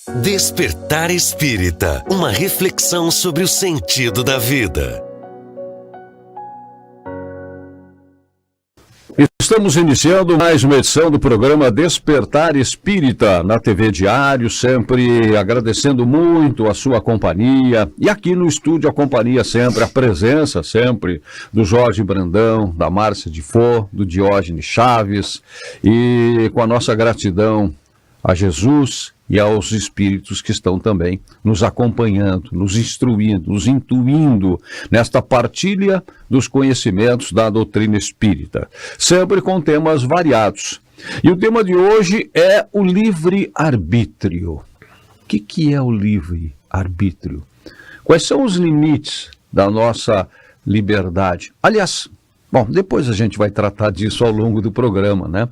Despertar Espírita, uma reflexão sobre o sentido da vida. Estamos iniciando mais uma edição do programa Despertar Espírita na TV Diário, sempre agradecendo muito a sua companhia. E aqui no estúdio a companhia sempre, a presença sempre do Jorge Brandão, da Márcia de Fô, do Diógenes Chaves, e com a nossa gratidão a Jesus e aos espíritos que estão também nos acompanhando, nos instruindo, nos intuindo nesta partilha dos conhecimentos da doutrina espírita, sempre com temas variados. E o tema de hoje é o livre-arbítrio. O que é o livre-arbítrio? Quais são os limites da nossa liberdade? Aliás, bom, depois a gente vai tratar disso ao longo do programa, né?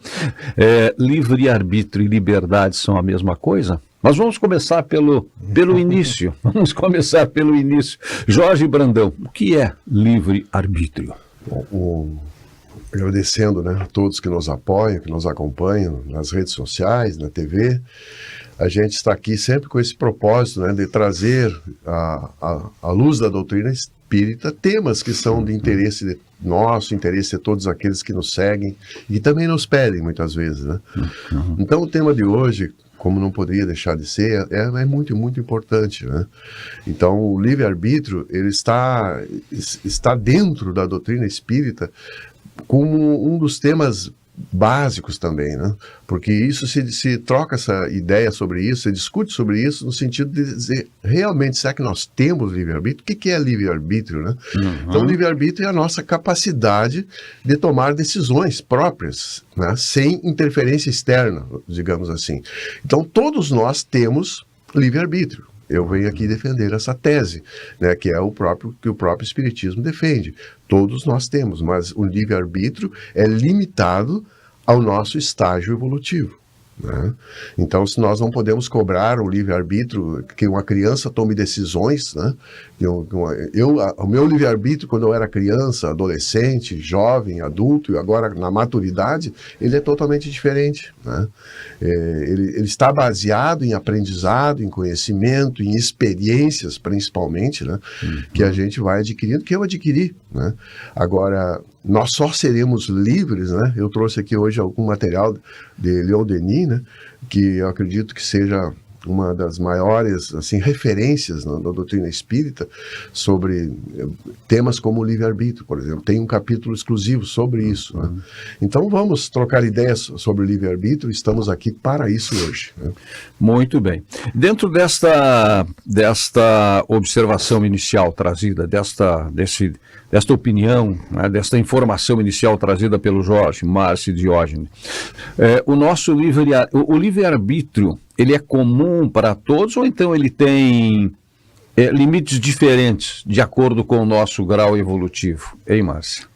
Livre-arbítrio e liberdade são a mesma coisa? Mas vamos começar pelo início. Vamos começar pelo início. Jorge Brandão, o que é livre-arbítrio? Agradecendo, né, a todos que nos apoiam, que nos acompanham nas redes sociais, na TV. A gente está aqui sempre com esse propósito, né, de trazer à luz da doutrina espírita temas que são de interesse nosso, interesse de todos aqueles que nos seguem e também nos pedem muitas vezes, né? Então o tema de hoje, como não poderia deixar de ser, é muito, muito importante, né? Então o livre-arbítrio, ele está dentro da doutrina espírita como um dos temas básicos também, né? Porque isso se troca essa ideia sobre isso, se discute sobre isso no sentido de dizer, realmente, será que nós temos livre-arbítrio? O que é livre-arbítrio, né? Então, livre-arbítrio é a nossa capacidade de tomar decisões próprias, né? Sem interferência externa, digamos assim. Então, todos nós temos livre-arbítrio. Eu venho aqui defender essa tese, né, que é que o próprio Espiritismo defende. Todos nós temos, mas o livre-arbítrio é limitado ao nosso estágio evolutivo, né? Então, se nós não podemos cobrar o livre-arbítrio, que uma criança tome decisões, né? O meu livre-arbítrio, quando eu era criança, adolescente, jovem, adulto, e agora na maturidade, ele é totalmente diferente, né? Ele está baseado em aprendizado, em conhecimento, em experiências, principalmente, né? Que a gente vai adquirindo, que eu adquiri, né? Agora, nós só seremos livres, né? Eu trouxe aqui hoje algum material de Leon Denis, né? Que eu acredito que seja uma das maiores, assim, referências na doutrina espírita sobre temas como o livre-arbítrio, por exemplo. Tem um capítulo exclusivo sobre isso, né? Então vamos trocar ideias sobre o livre-arbítrio, estamos aqui para isso hoje, né? Muito bem. Dentro desta observação inicial trazida, desta opinião, né, desta informação inicial trazida pelo Jorge, Márcio e Diógenes, o livre-arbítrio, ele é comum para todos ou então ele tem limites diferentes de acordo com o nosso grau evolutivo? Hein, Márcia?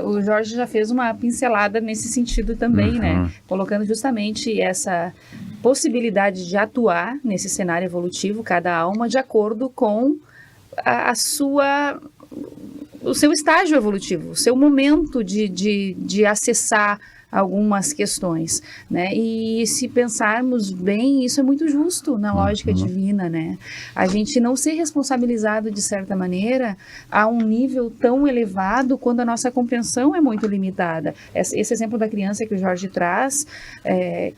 O Jorge já fez uma pincelada nesse sentido também, né? Colocando justamente essa possibilidade de atuar nesse cenário evolutivo, cada alma, de acordo com o seu estágio evolutivo, o seu momento de acessar algumas questões, né? E se pensarmos bem, isso é muito justo na lógica divina, né? A gente não ser responsabilizado de certa maneira a um nível tão elevado quando a nossa compreensão é muito limitada. Esse exemplo da criança que o Jorge traz,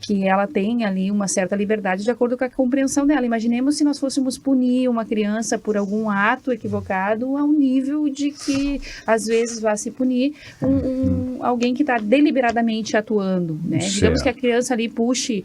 que ela tem ali uma certa liberdade de acordo com a compreensão dela. Imaginemos se nós fôssemos punir uma criança por algum ato equivocado a um nível de que às vezes vai se punir alguém que está deliberadamente atuando, né? Digamos que a criança ali puxe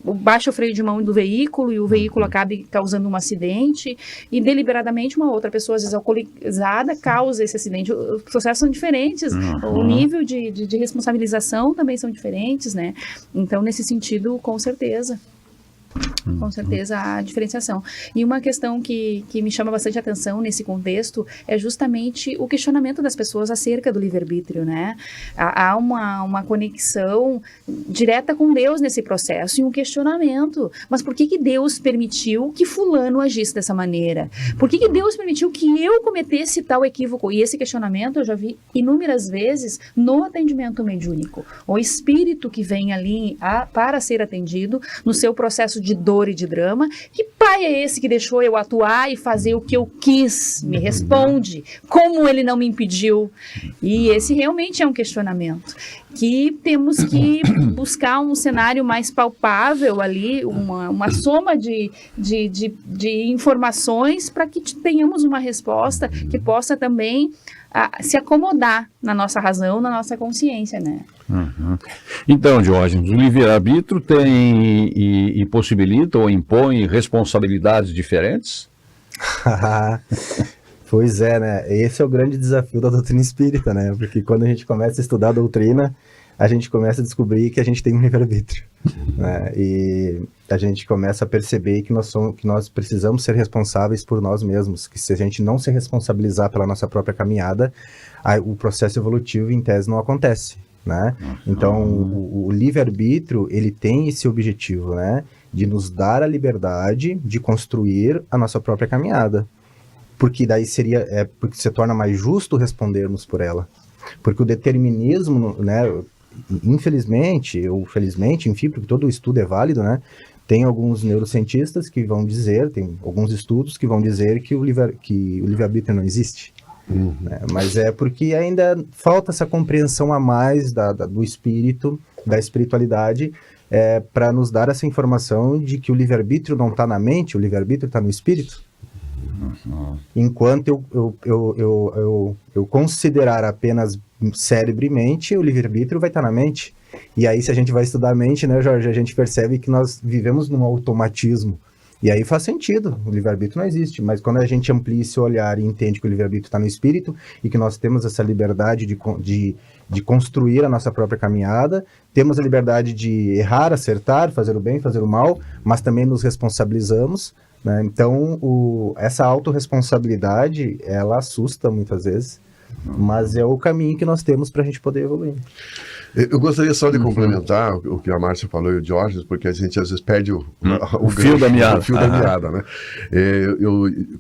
baixa o freio de mão do veículo e o veículo acabe causando um acidente e deliberadamente uma outra pessoa, às vezes alcoolizada, causa esse acidente. Os processos são diferentes, o nível de responsabilização também são diferentes, né? Então, nesse sentido, com certeza. com certeza, a diferenciação. E uma questão que me chama bastante atenção nesse contexto é justamente o questionamento das pessoas acerca do livre-arbítrio, né? Há uma conexão direta com Deus nesse processo e um questionamento. Mas por que Deus permitiu que fulano agisse dessa maneira? Por que Deus permitiu que eu cometesse tal equívoco? E esse questionamento eu já vi inúmeras vezes no atendimento mediúnico. O espírito que vem ali para ser atendido no seu processo de dor e de drama. Que pai é esse que deixou eu atuar e fazer o que eu quis? Me responde. Como ele não me impediu? E esse realmente é um questionamento que temos que buscar um cenário mais palpável ali, uma soma de informações para que tenhamos uma resposta que possa também se acomodar na nossa razão, na nossa consciência, né? Uhum. Então, Diógenes, o livre-arbítrio tem e possibilita ou impõe responsabilidades diferentes? Pois é, né? Esse é o grande desafio da doutrina espírita, né? Porque quando a gente começa a estudar a doutrina, a gente começa a descobrir que a gente tem um livre-arbítrio, né? E a gente começa a perceber que nós precisamos ser responsáveis por nós mesmos, que se a gente não se responsabilizar pela nossa própria caminhada, o processo evolutivo, em tese, não acontece, né? Então, o livre-arbítrio, ele tem esse objetivo, né? De nos dar a liberdade de construir a nossa própria caminhada. Porque daí porque se torna mais justo respondermos por ela. Porque o determinismo, né, infelizmente, ou felizmente, enfim, porque todo o estudo é válido, né, tem alguns neurocientistas que vão dizer, tem alguns estudos que vão dizer que o livre-arbítrio não existe. Né, mas é porque ainda falta essa compreensão a mais do espírito, da espiritualidade, para nos dar essa informação de que o livre-arbítrio não está na mente, o livre-arbítrio está no espírito. Enquanto eu considerar apenas cérebro e mente, o livre-arbítrio vai estar na mente. E aí, se a gente vai estudar a mente, né, Jorge, a gente percebe que nós vivemos num automatismo. E aí faz sentido, o livre-arbítrio não existe. Mas quando a gente amplia esse olhar e entende que o livre-arbítrio está no espírito e que nós temos essa liberdade de construir a nossa própria caminhada, temos a liberdade de errar, acertar, fazer o bem, fazer o mal, mas também nos responsabilizamos, né? Então, essa autorresponsabilidade, ela assusta muitas vezes, mas é o caminho que nós temos para a gente poder evoluir. Eu gostaria só de complementar o que a Márcia falou e o Diógenes, porque a gente às vezes perde o fio da meada. O fio da meada, né?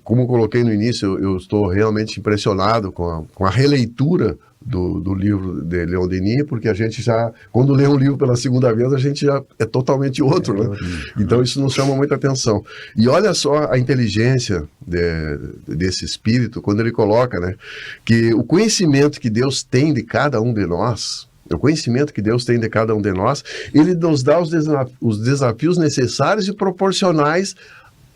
Como eu coloquei no início, eu estou realmente impressionado com a releitura do livro de Leon Denis, porque a gente já, quando lê um livro pela segunda vez, a gente já é totalmente outro, né? Então isso nos chama muita atenção. E olha só a inteligência desse espírito, quando ele coloca, né, que o conhecimento que Deus tem de cada um de nós, ele nos dá os desafios necessários e proporcionais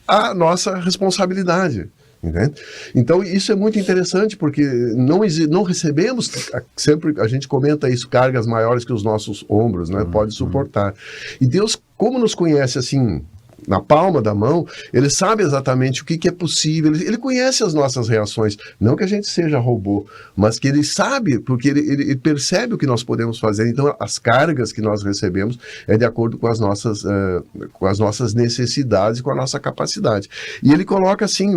à nossa responsabilidade. Entende? Então isso é muito interessante, porque não recebemos, sempre a gente comenta isso, cargas maiores que os nossos ombros, né, pode suportar. E Deus, como nos conhece assim, na palma da mão, ele sabe exatamente o que é possível, ele conhece as nossas reações, não que a gente seja robô, mas que ele sabe, porque ele percebe o que nós podemos fazer. Então as cargas que nós recebemos é de acordo com as nossas necessidades, com a nossa capacidade. E ele coloca assim,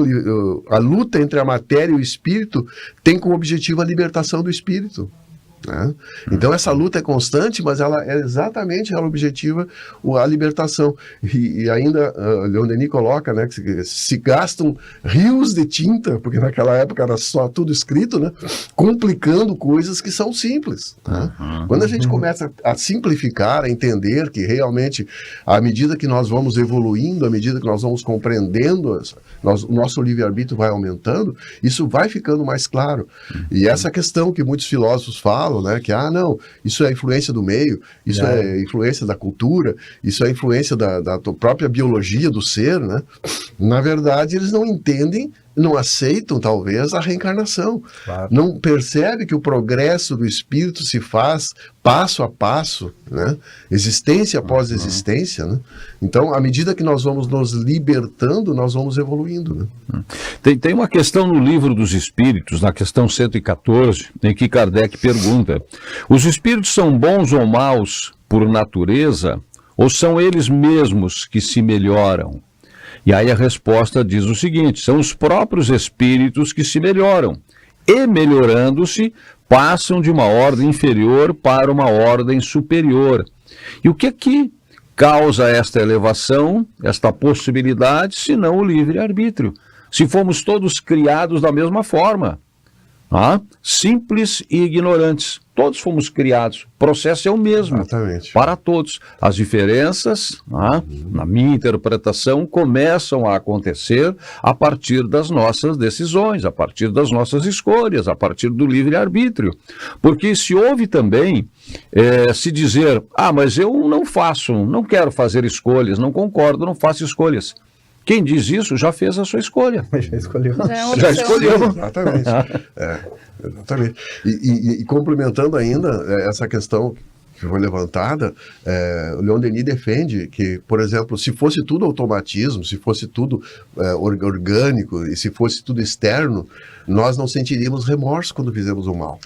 a luta entre a matéria e o espírito tem como objetivo a libertação do espírito. Né? Então essa luta é constante, mas ela é exatamente, ela objetiva a libertação. E ainda Leon Denis coloca, né, que se gastam rios de tinta, porque naquela época era só tudo escrito, né, complicando coisas que são simples. Né? Quando a gente começa a simplificar, a entender que realmente, à medida que nós vamos evoluindo, à medida que nós vamos compreendendo, o nosso livre-arbítrio vai aumentando, isso vai ficando mais claro. E essa questão que muitos filósofos falam, né, que não, isso é influência do meio, isso é influência da cultura, isso é influência da própria biologia do ser, né? Na verdade, eles não entendem, não aceitam talvez a reencarnação, não percebe que o progresso do espírito se faz passo a passo, né? Existência após existência, né? Então, à medida que nós vamos nos libertando, nós vamos evoluindo, né? Tem uma questão no Livro dos Espíritos, na questão 114, em que Kardec pergunta: os espíritos são bons ou maus por natureza, Ou são eles mesmos que se melhoram? E aí a resposta diz o seguinte: são os próprios espíritos que se melhoram. E melhorando-se, passam de uma ordem inferior para uma ordem superior. E o que causa esta elevação, esta possibilidade, senão o livre-arbítrio? Se fomos todos criados da mesma forma, simples e ignorantes, todos fomos criados, o processo é o mesmo. Exatamente. Para todos. As diferenças, na minha interpretação, começam a acontecer a partir das nossas decisões, a partir das nossas escolhas, a partir do livre-arbítrio. Porque se houve também se dizer, mas eu não quero fazer escolhas, não concordo, não faço escolhas. Quem diz isso já fez a sua escolha. Já escolheu. Já escolheu. Exatamente. Exatamente. E complementando ainda essa questão que foi levantada, o Leon Denis defende que, por exemplo, se fosse tudo automatismo, se fosse tudo orgânico e se fosse tudo externo, nós não sentiríamos remorso quando fizemos o mal.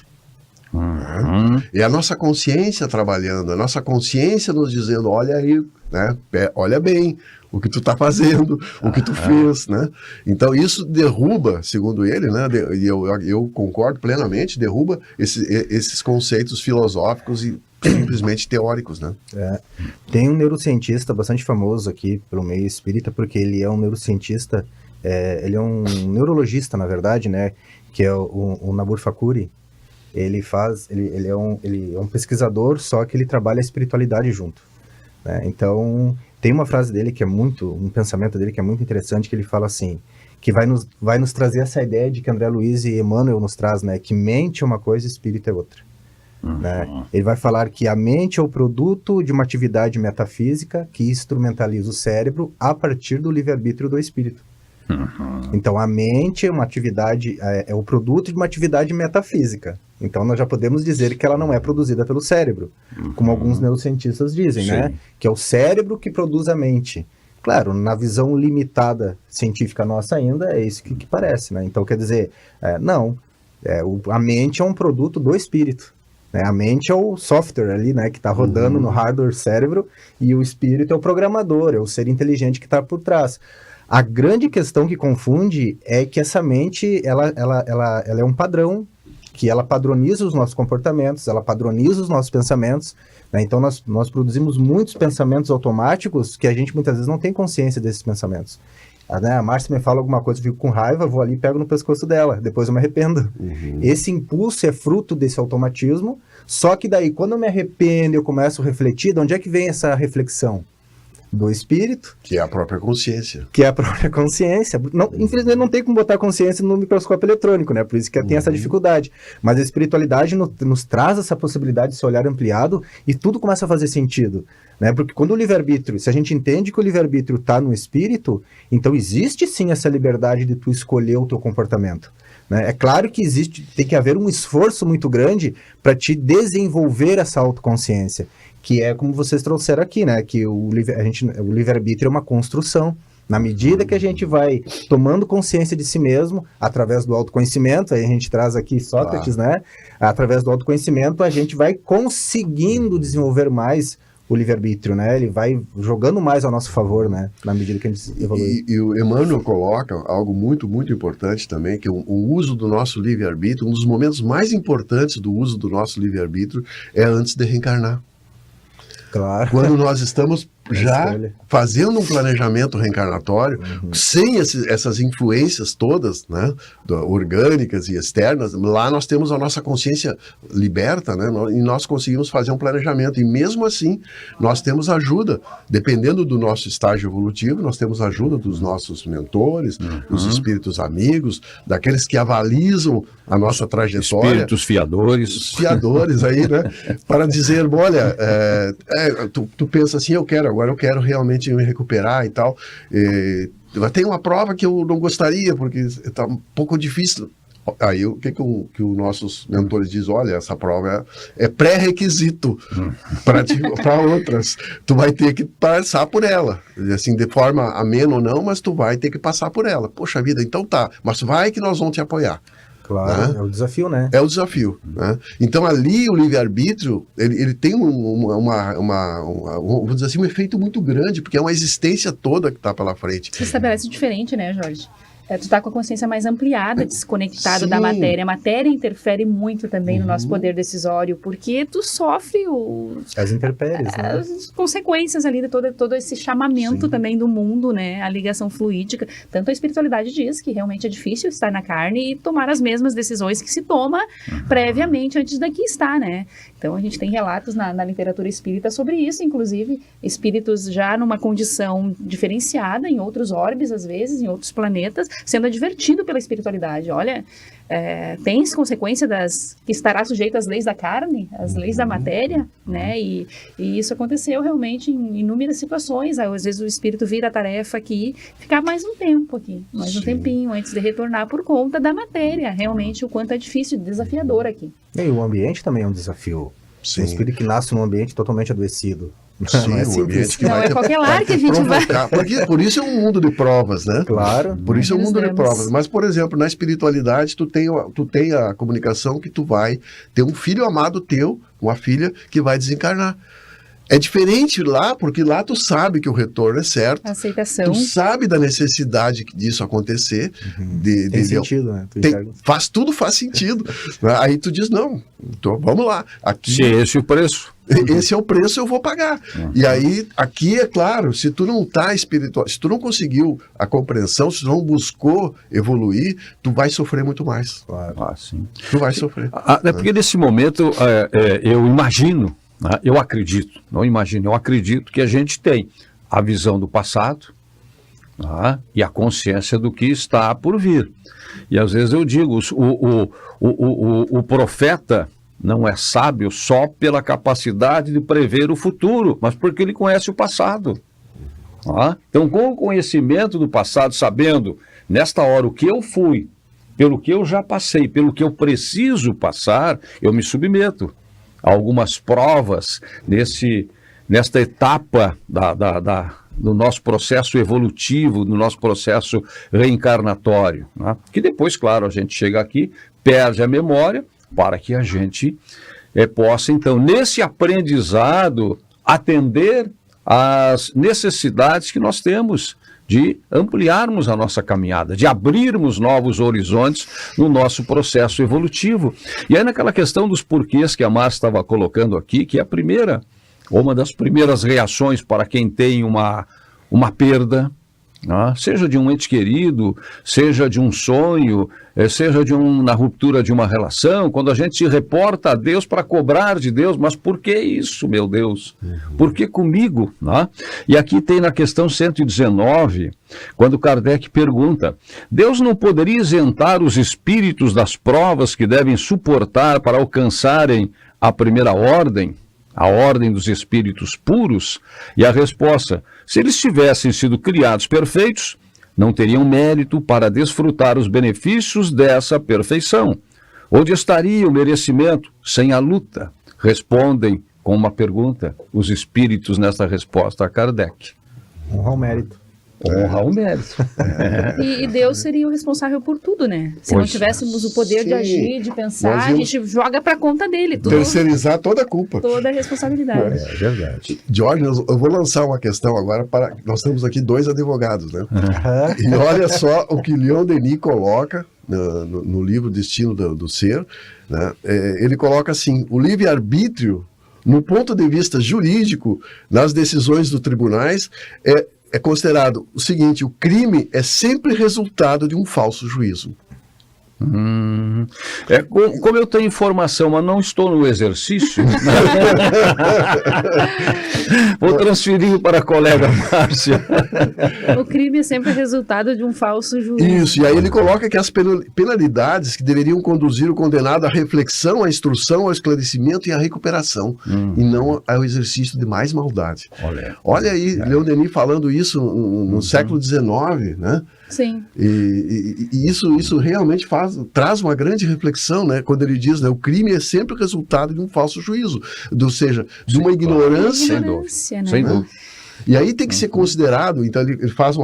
E a nossa consciência trabalhando, a nossa consciência nos dizendo, olha aí, né, olha bem o que tu está fazendo, o que tu fez, né? Então isso derruba, segundo ele, né, e eu concordo plenamente, derruba esses conceitos filosóficos e simplesmente teóricos, né? Tem um neurocientista bastante famoso aqui pelo meio espírita, porque ele é um neurocientista, ele é um neurologista, na verdade, né, que é o Nabur Fakuri. Ele é um pesquisador, só que ele trabalha a espiritualidade junto, né? Então, tem uma frase dele que é um pensamento dele que é muito interessante, que ele fala assim, que vai nos trazer essa ideia de que André Luiz e Emmanuel nos traz, né, que mente é uma coisa e espírito é outra. Né? Ele vai falar que a mente é o produto de uma atividade metafísica que instrumentaliza o cérebro a partir do livre-arbítrio do espírito. Então, a mente é uma atividade, é o produto de uma atividade metafísica. Então, nós já podemos dizer que ela não é produzida pelo cérebro, como alguns neurocientistas dizem, né? Que é o cérebro que produz a mente. Claro, na visão limitada científica nossa ainda, é isso que parece, né? Então, quer dizer, a mente é um produto do espírito. Né? A mente é o software ali, né, que está rodando no hardware cérebro, e o espírito é o programador, é o ser inteligente que está por trás. A grande questão que confunde é que essa mente, ela é um padrão, que ela padroniza os nossos comportamentos, ela padroniza os nossos pensamentos, né? Então nós produzimos muitos pensamentos automáticos que a gente muitas vezes não tem consciência desses pensamentos. A Márcia me fala alguma coisa, eu fico com raiva, vou ali e pego no pescoço dela, depois eu me arrependo. Esse impulso é fruto desse automatismo, só que daí quando eu me arrependo, eu começo a refletir, de onde é que vem essa reflexão? Do espírito. Que é a própria consciência. Que é a própria consciência. Não, infelizmente não tem como botar a consciência no microscópio eletrônico, né? Por isso que tem essa dificuldade. Mas a espiritualidade nos traz essa possibilidade de se olhar ampliado e tudo começa a fazer sentido, né? Porque quando o livre-arbítrio, se a gente entende que o livre-arbítrio está no espírito, então existe sim essa liberdade de tu escolher o teu comportamento. Né? É claro que tem que haver um esforço muito grande para te desenvolver essa autoconsciência, que é como vocês trouxeram aqui, né? Que o livre-arbítrio é uma construção. Na medida que a gente vai tomando consciência de si mesmo, através do autoconhecimento, aí a gente traz aqui Sócrates, né? Através do autoconhecimento, a gente vai conseguindo desenvolver mais o livre-arbítrio, né? Ele vai jogando mais ao nosso favor, né? Na medida que a gente evolui. E o Emmanuel coloca algo muito, muito importante também, que o uso do nosso livre-arbítrio, um dos momentos mais importantes do uso do nosso livre-arbítrio é antes de reencarnar. Claro. Quando nós estamos já fazendo um planejamento reencarnatório, sem essas influências todas, né, orgânicas e externas, lá nós temos a nossa consciência liberta, né, e nós conseguimos fazer um planejamento. E mesmo assim, nós temos ajuda, dependendo do nosso estágio evolutivo, nós temos ajuda dos nossos mentores, dos espíritos amigos, daqueles que avalizam a nossa trajetória. Espíritos fiadores. Os fiadores aí, né, para dizer, olha, tu pensa assim, agora eu quero realmente me recuperar e tal. Tem uma prova que eu não gostaria, porque está um pouco difícil. Aí o que os nossos mentores dizem? Olha, essa prova é pré-requisito para outras. Tu vai ter que passar por ela. Assim, de forma amena ou não, mas tu vai ter que passar por ela. Poxa vida, então tá. Mas vai que nós vamos te apoiar. Claro, né? é o desafio, né? É o desafio, né? Então ali o livre-arbítrio, ele tem vamos dizer assim, um efeito muito grande, porque é uma existência toda que está pela frente. Se estabelece diferente, né, Jorge? Tu está com a consciência mais ampliada, desconectado Sim. da matéria. A matéria interfere muito também no nosso poder decisório, porque tu sofre As intempéries, né? as consequências ali de todo esse chamamento também do mundo, né? A ligação fluídica. Tanto a espiritualidade diz que realmente é difícil estar na carne e tomar as mesmas decisões que se toma previamente antes daqui estar, né? Então a gente tem relatos na literatura espírita sobre isso, inclusive espíritos já numa condição diferenciada em outros orbes, às vezes, em outros planetas, sendo advertido pela espiritualidade. Olha, tens consequência que estará sujeito às leis da carne, às leis da matéria, né? E isso aconteceu realmente em inúmeras situações. Às vezes o espírito vira a tarefa aqui, ficar mais um tempo aqui, mais um tempinho antes de retornar por conta da matéria. Realmente o quanto é difícil, desafiador aqui. E o ambiente também é um desafio. Sim. Um espírito que nasce num ambiente totalmente adoecido. Sim, Não é um simples. ambiente que Não vai é ter- qualquer lar que a te gente vai. provocar. Por isso é um mundo de provas, né? Claro. Por isso é um Nós mundo de temos. provas. Mas, por exemplo, na espiritualidade, tu tem a comunicação que tu vai ter um filho amado teu, uma filha que vai desencarnar. É diferente lá, porque lá tu sabe que o retorno é certo. Aceitação. Tu sabe da necessidade disso acontecer. Tem sentido, né? Tu enxerga. Tudo faz sentido. Aí tu diz, não, então, vamos lá. Aqui, Se esse é o preço. esse é o preço, eu vou pagar. E aí, aqui é claro, se tu não tá espiritual, se tu não conseguiu a compreensão, se tu não buscou evoluir, tu vai sofrer muito mais. Claro. Ah, sim. Tu vai sofrer. É porque nesse momento eu imagino, né, eu acredito, não imagino, eu acredito que a gente tem a visão do passado, tá, e a consciência do que está por vir. E às vezes eu digo, o profeta não é sábio só pela capacidade de prever o futuro, mas porque ele conhece o passado. Tá? Então, com o conhecimento do passado, sabendo nesta hora o que eu fui, pelo que eu já passei, pelo que eu preciso passar, eu me submeto a algumas provas nesta etapa do nosso processo evolutivo, do nosso processo reencarnatório. Né? Que depois, claro, a gente chega aqui, perde a memória, para que a gente possa, então, nesse aprendizado, atender às necessidades que nós temos de ampliarmos a nossa caminhada, de abrirmos novos horizontes no nosso processo evolutivo. E aí naquela questão dos porquês que a Márcia estava colocando aqui, que é a primeira, ou uma das primeiras reações para quem tem uma perda, né? Seja de um ente querido, seja de um sonho, seja na ruptura de uma relação, quando a gente se reporta a Deus para cobrar de Deus, mas por que isso, meu Deus? Por que comigo? Né? E aqui tem na questão 119, quando Kardec pergunta, Deus não poderia isentar os espíritos das provas que devem suportar para alcançarem a primeira ordem? A ordem dos espíritos puros? E a resposta, se eles tivessem sido criados perfeitos, não teriam mérito para desfrutar os benefícios dessa perfeição. Onde estaria o merecimento sem a luta? Respondem com uma pergunta os espíritos nesta resposta a Kardec. Honrar o mérito. Honrar o mérito. E Deus seria o responsável por tudo, né? Se não tivéssemos o poder de Sim. agir, de pensar, Nós a íamos gente joga para conta dele tudo, Terceirizar toda a culpa. toda a responsabilidade. É verdade. Jorge, eu vou lançar uma questão agora para. Nós temos aqui 2 advogados, né? Aham. E olha só o que Leon Denis coloca no livro Destino do Ser. Né? Ele coloca assim: o livre-arbítrio, no ponto de vista jurídico, nas decisões dos tribunais, é considerado o seguinte: o crime é sempre resultado de um falso juízo. Como eu tenho informação, mas não estou no exercício, vou transferir para a colega Márcia. O crime é sempre resultado de um falso juízo. Isso, e aí ele coloca que as penalidades que deveriam conduzir o condenado à reflexão, à instrução, ao esclarecimento e à recuperação, e não ao exercício de mais maldade. Olha aí, Leon Denis falando isso no século XIX, né? Sim. E isso realmente traz uma grande reflexão, né? Quando ele diz, né, o crime é sempre resultado de um falso juízo, ou seja, de uma ignorância. Ignorância, né? Sem dúvida. E aí tem que ser considerado, então ele faz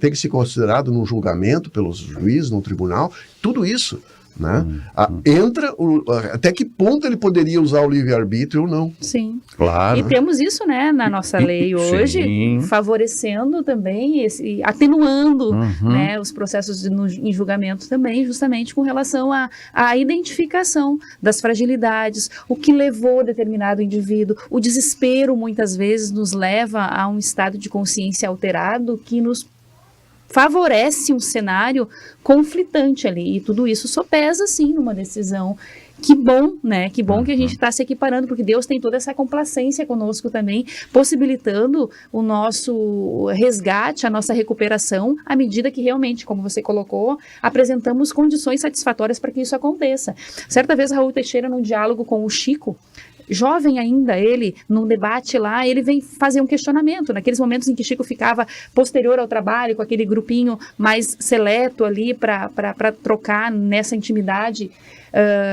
tem que ser considerado num julgamento pelos juízes, num tribunal, tudo isso, Né? Até que ponto ele poderia usar o livre-arbítrio ou não. Sim. Claro. E temos isso, né, na nossa lei hoje, Sim. favorecendo também, atenuando né, os processos em julgamento também, justamente com relação à identificação das fragilidades, o que levou determinado indivíduo. O desespero, muitas vezes, nos leva a um estado de consciência alterado que nos favorece um cenário conflitante ali, e tudo isso sopesa, sim, numa decisão. Que bom, né? Que bom que a gente está se equiparando, porque Deus tem toda essa complacência conosco também, possibilitando o nosso resgate, a nossa recuperação, à medida que realmente, como você colocou, apresentamos condições satisfatórias para que isso aconteça. Certa vez, Raul Teixeira, num diálogo com o Chico, jovem ainda, ele, num debate lá, ele vem fazer um questionamento, naqueles momentos em que Chico ficava posterior ao trabalho, com aquele grupinho mais seleto ali para trocar nessa intimidade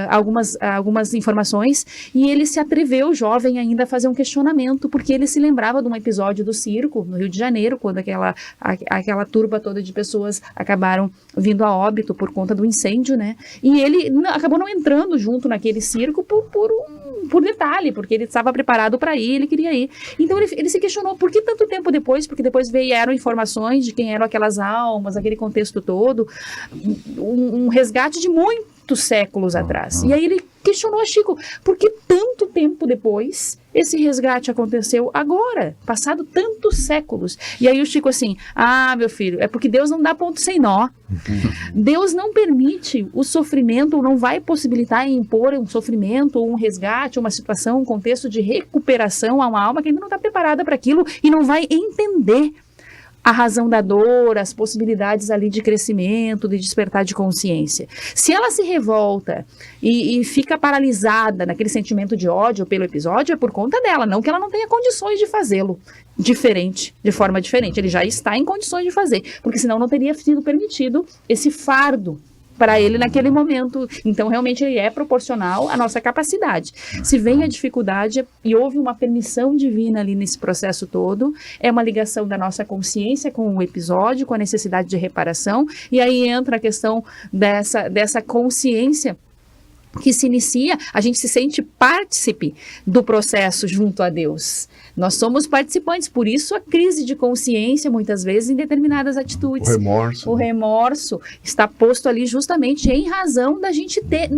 algumas informações, e ele se atreveu, jovem ainda, a fazer um questionamento, porque ele se lembrava de um episódio do circo, no Rio de Janeiro, quando aquela turba toda de pessoas acabaram vindo a óbito por conta do incêndio, né? E ele acabou não entrando junto naquele circo por detalhe, porque ele estava preparado para ir, ele queria ir. Então ele se questionou, por que tanto tempo depois? Porque depois vieram informações de quem eram aquelas almas, aquele contexto todo, um resgate de muitos séculos atrás. E aí ele questionou a Chico, por que tanto tempo depois esse resgate aconteceu agora, passado tantos séculos? E aí o Chico assim, meu filho, é porque Deus não dá ponto sem nó. Deus não permite o sofrimento, ou não vai possibilitar e impor um sofrimento, ou um resgate, uma situação, um contexto de recuperação a uma alma que ainda não está preparada para aquilo e não vai entender a razão da dor, as possibilidades ali de crescimento, de despertar de consciência. Se ela se revolta e fica paralisada naquele sentimento de ódio pelo episódio, é por conta dela, não que ela não tenha condições de fazê-lo de forma diferente. Ele já está em condições de fazer, porque senão não teria sido permitido esse fardo para ele naquele momento. Então, realmente, ele é proporcional à nossa capacidade. Se vem a dificuldade e houve uma permissão divina ali nesse processo todo, é uma ligação da nossa consciência com o episódio, com a necessidade de reparação, e aí entra a questão dessa consciência que se inicia, a gente se sente partícipe do processo junto a Deus. Nós somos participantes, por isso a crise de consciência, muitas vezes, em determinadas atitudes. O remorso está posto ali justamente em razão da gente ter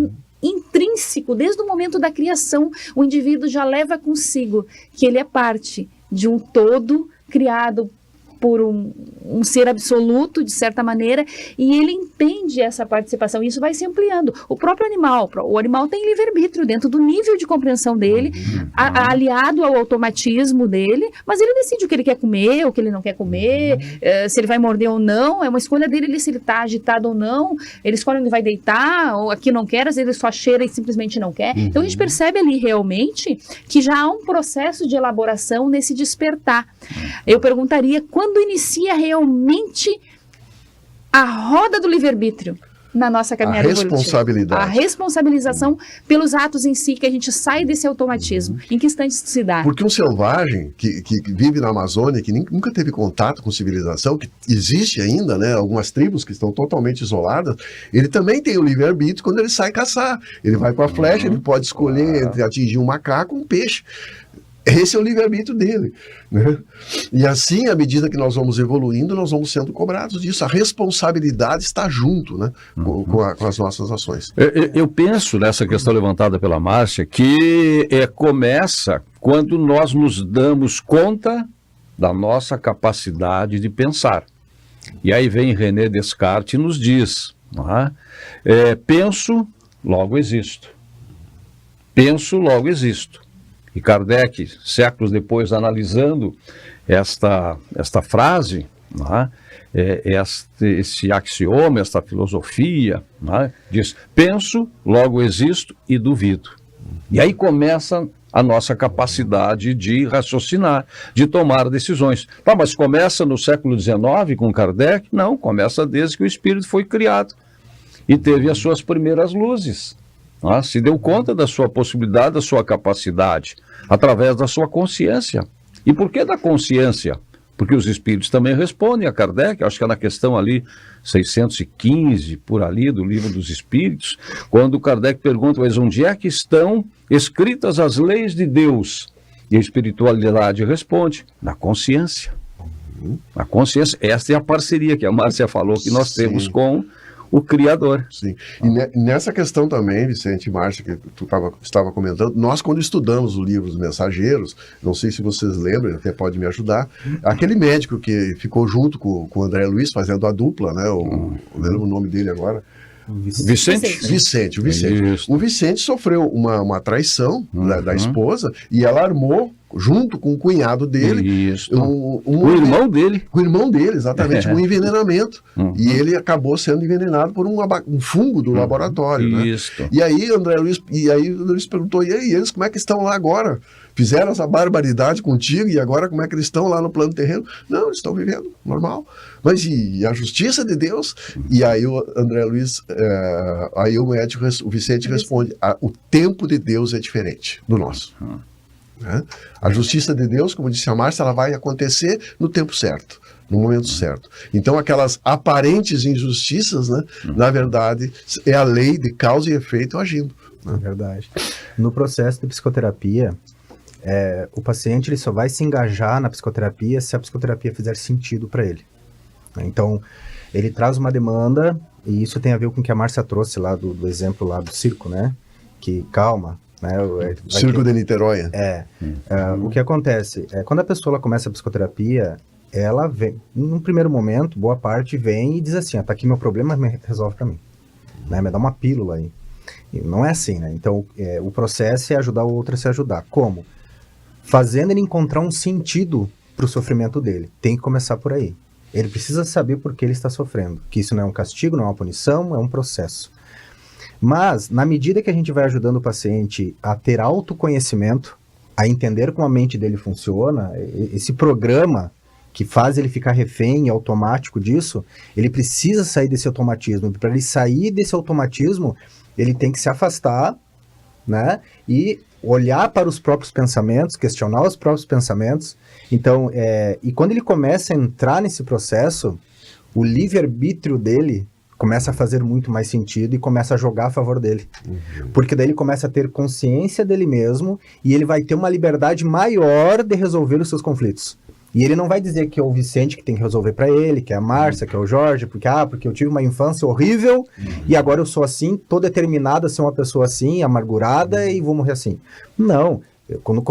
intrínseco, desde o momento da criação, o indivíduo já leva consigo que ele é parte de um todo criado por um ser absoluto, de certa maneira, e ele entende essa participação, e isso vai se ampliando. O próprio animal, o animal tem livre-arbítrio dentro do nível de compreensão dele, aliado ao automatismo dele, mas ele decide o que ele quer comer, o que ele não quer comer, se ele vai morder ou não, é uma escolha dele, se ele está agitado ou não, ele escolhe onde vai deitar, ou aqui não quer, às vezes ele só cheira e simplesmente não quer. Então a gente percebe ali realmente que já há um processo de elaboração nesse despertar. Eu perguntaria, quando inicia realmente a roda do livre-arbítrio na nossa caminhada evolutiva? A responsabilização pelos atos em si, que a gente sai desse automatismo. Em que instante isso se dá? Porque um selvagem que vive na Amazônia, que nunca teve contato com civilização, que existe ainda, né, algumas tribos que estão totalmente isoladas, ele também tem o livre-arbítrio quando ele sai caçar. Ele vai com a flecha, ele pode escolher entre atingir um macaco ou um peixe. Esse é o livre-arbítrio dele, né? E assim, à medida que nós vamos evoluindo, nós vamos sendo cobrados disso. A responsabilidade está junto, né, com as nossas ações. Eu penso nessa questão levantada pela Márcia, que começa quando nós nos damos conta da nossa capacidade de pensar. E aí vem René Descartes e nos diz, penso, logo existo. Penso, logo existo. E Kardec, séculos depois, analisando esta frase, esse axioma, esta filosofia, diz, penso, logo existo e duvido. E aí começa a nossa capacidade de raciocinar, de tomar decisões. Mas começa no século XIX com Kardec? Não, começa desde que o espírito foi criado e teve as suas primeiras luzes. Se deu conta da sua possibilidade, da sua capacidade, através da sua consciência. E por que da consciência? Porque os espíritos também respondem a Kardec, acho que é na questão ali 615, por ali, do Livro dos Espíritos, quando Kardec pergunta, mas onde é que estão escritas as leis de Deus? E a espiritualidade responde, na consciência. A consciência, esta é a parceria que a Márcia falou que nós temos com o Criador. Sim. E nessa questão também, Vicente e Márcia, que tu estava comentando, nós quando estudamos o livro dos Mensageiros, não sei se vocês lembram, até pode me ajudar, aquele médico que ficou junto com o André Luiz, fazendo a dupla, né? Eu lembro o nome dele agora. Vicente. O Vicente. Isso. O Vicente sofreu uma traição da esposa e ela armou, junto com o cunhado dele, o irmão dele. O irmão dele, exatamente, um envenenamento. E ele acabou sendo envenenado por um fungo do laboratório. Isso. Né? E aí o André Luiz perguntou, e aí, eles como é que estão lá agora? Fizeram essa barbaridade contigo e agora como é que eles estão lá no plano terreno? Não, eles estão vivendo, normal. Mas e a justiça de Deus? E aí o André Luiz, aí o médico, o Vicente responde, o tempo de Deus é diferente do nosso. Né? A justiça de Deus, como disse a Márcia, ela vai acontecer no tempo certo, no momento certo. Então aquelas aparentes injustiças, né, na verdade, é a lei de causa e efeito agindo. Né? É verdade. No processo de psicoterapia, o paciente ele só vai se engajar na psicoterapia se a psicoterapia fizer sentido para ele. Então, ele traz uma demanda, e isso tem a ver com o que a Márcia trouxe lá do exemplo lá do circo, né? Que calma, né? Circo de Niterói. O que acontece? Quando a pessoa ela começa a psicoterapia, ela vem, num primeiro momento, boa parte vem e diz assim, tá aqui meu problema, resolve para mim. Né? Me dá uma pílula aí. E não é assim, né? Então, o processo é ajudar o outro a se ajudar. Como? Fazendo ele encontrar um sentido para o sofrimento dele. Tem que começar por aí. Ele precisa saber por que ele está sofrendo. Que isso não é um castigo, não é uma punição, é um processo. Mas, na medida que a gente vai ajudando o paciente a ter autoconhecimento, a entender como a mente dele funciona, esse programa que faz ele ficar refém automático disso, ele precisa sair desse automatismo. Para ele sair desse automatismo, ele tem que se afastar, né? E olhar para os próprios pensamentos, questionar os próprios pensamentos. Então, e quando ele começa a entrar nesse processo, o livre-arbítrio dele começa a fazer muito mais sentido e começa a jogar a favor dele. Porque daí ele começa a ter consciência dele mesmo e ele vai ter uma liberdade maior de resolver os seus conflitos. E ele não vai dizer que é o Vicente que tem que resolver para ele, que é a Márcia, que é o Jorge, porque eu tive uma infância horrível e agora eu sou assim, tô determinado a ser uma pessoa assim, amargurada e vou morrer assim. Não. Quando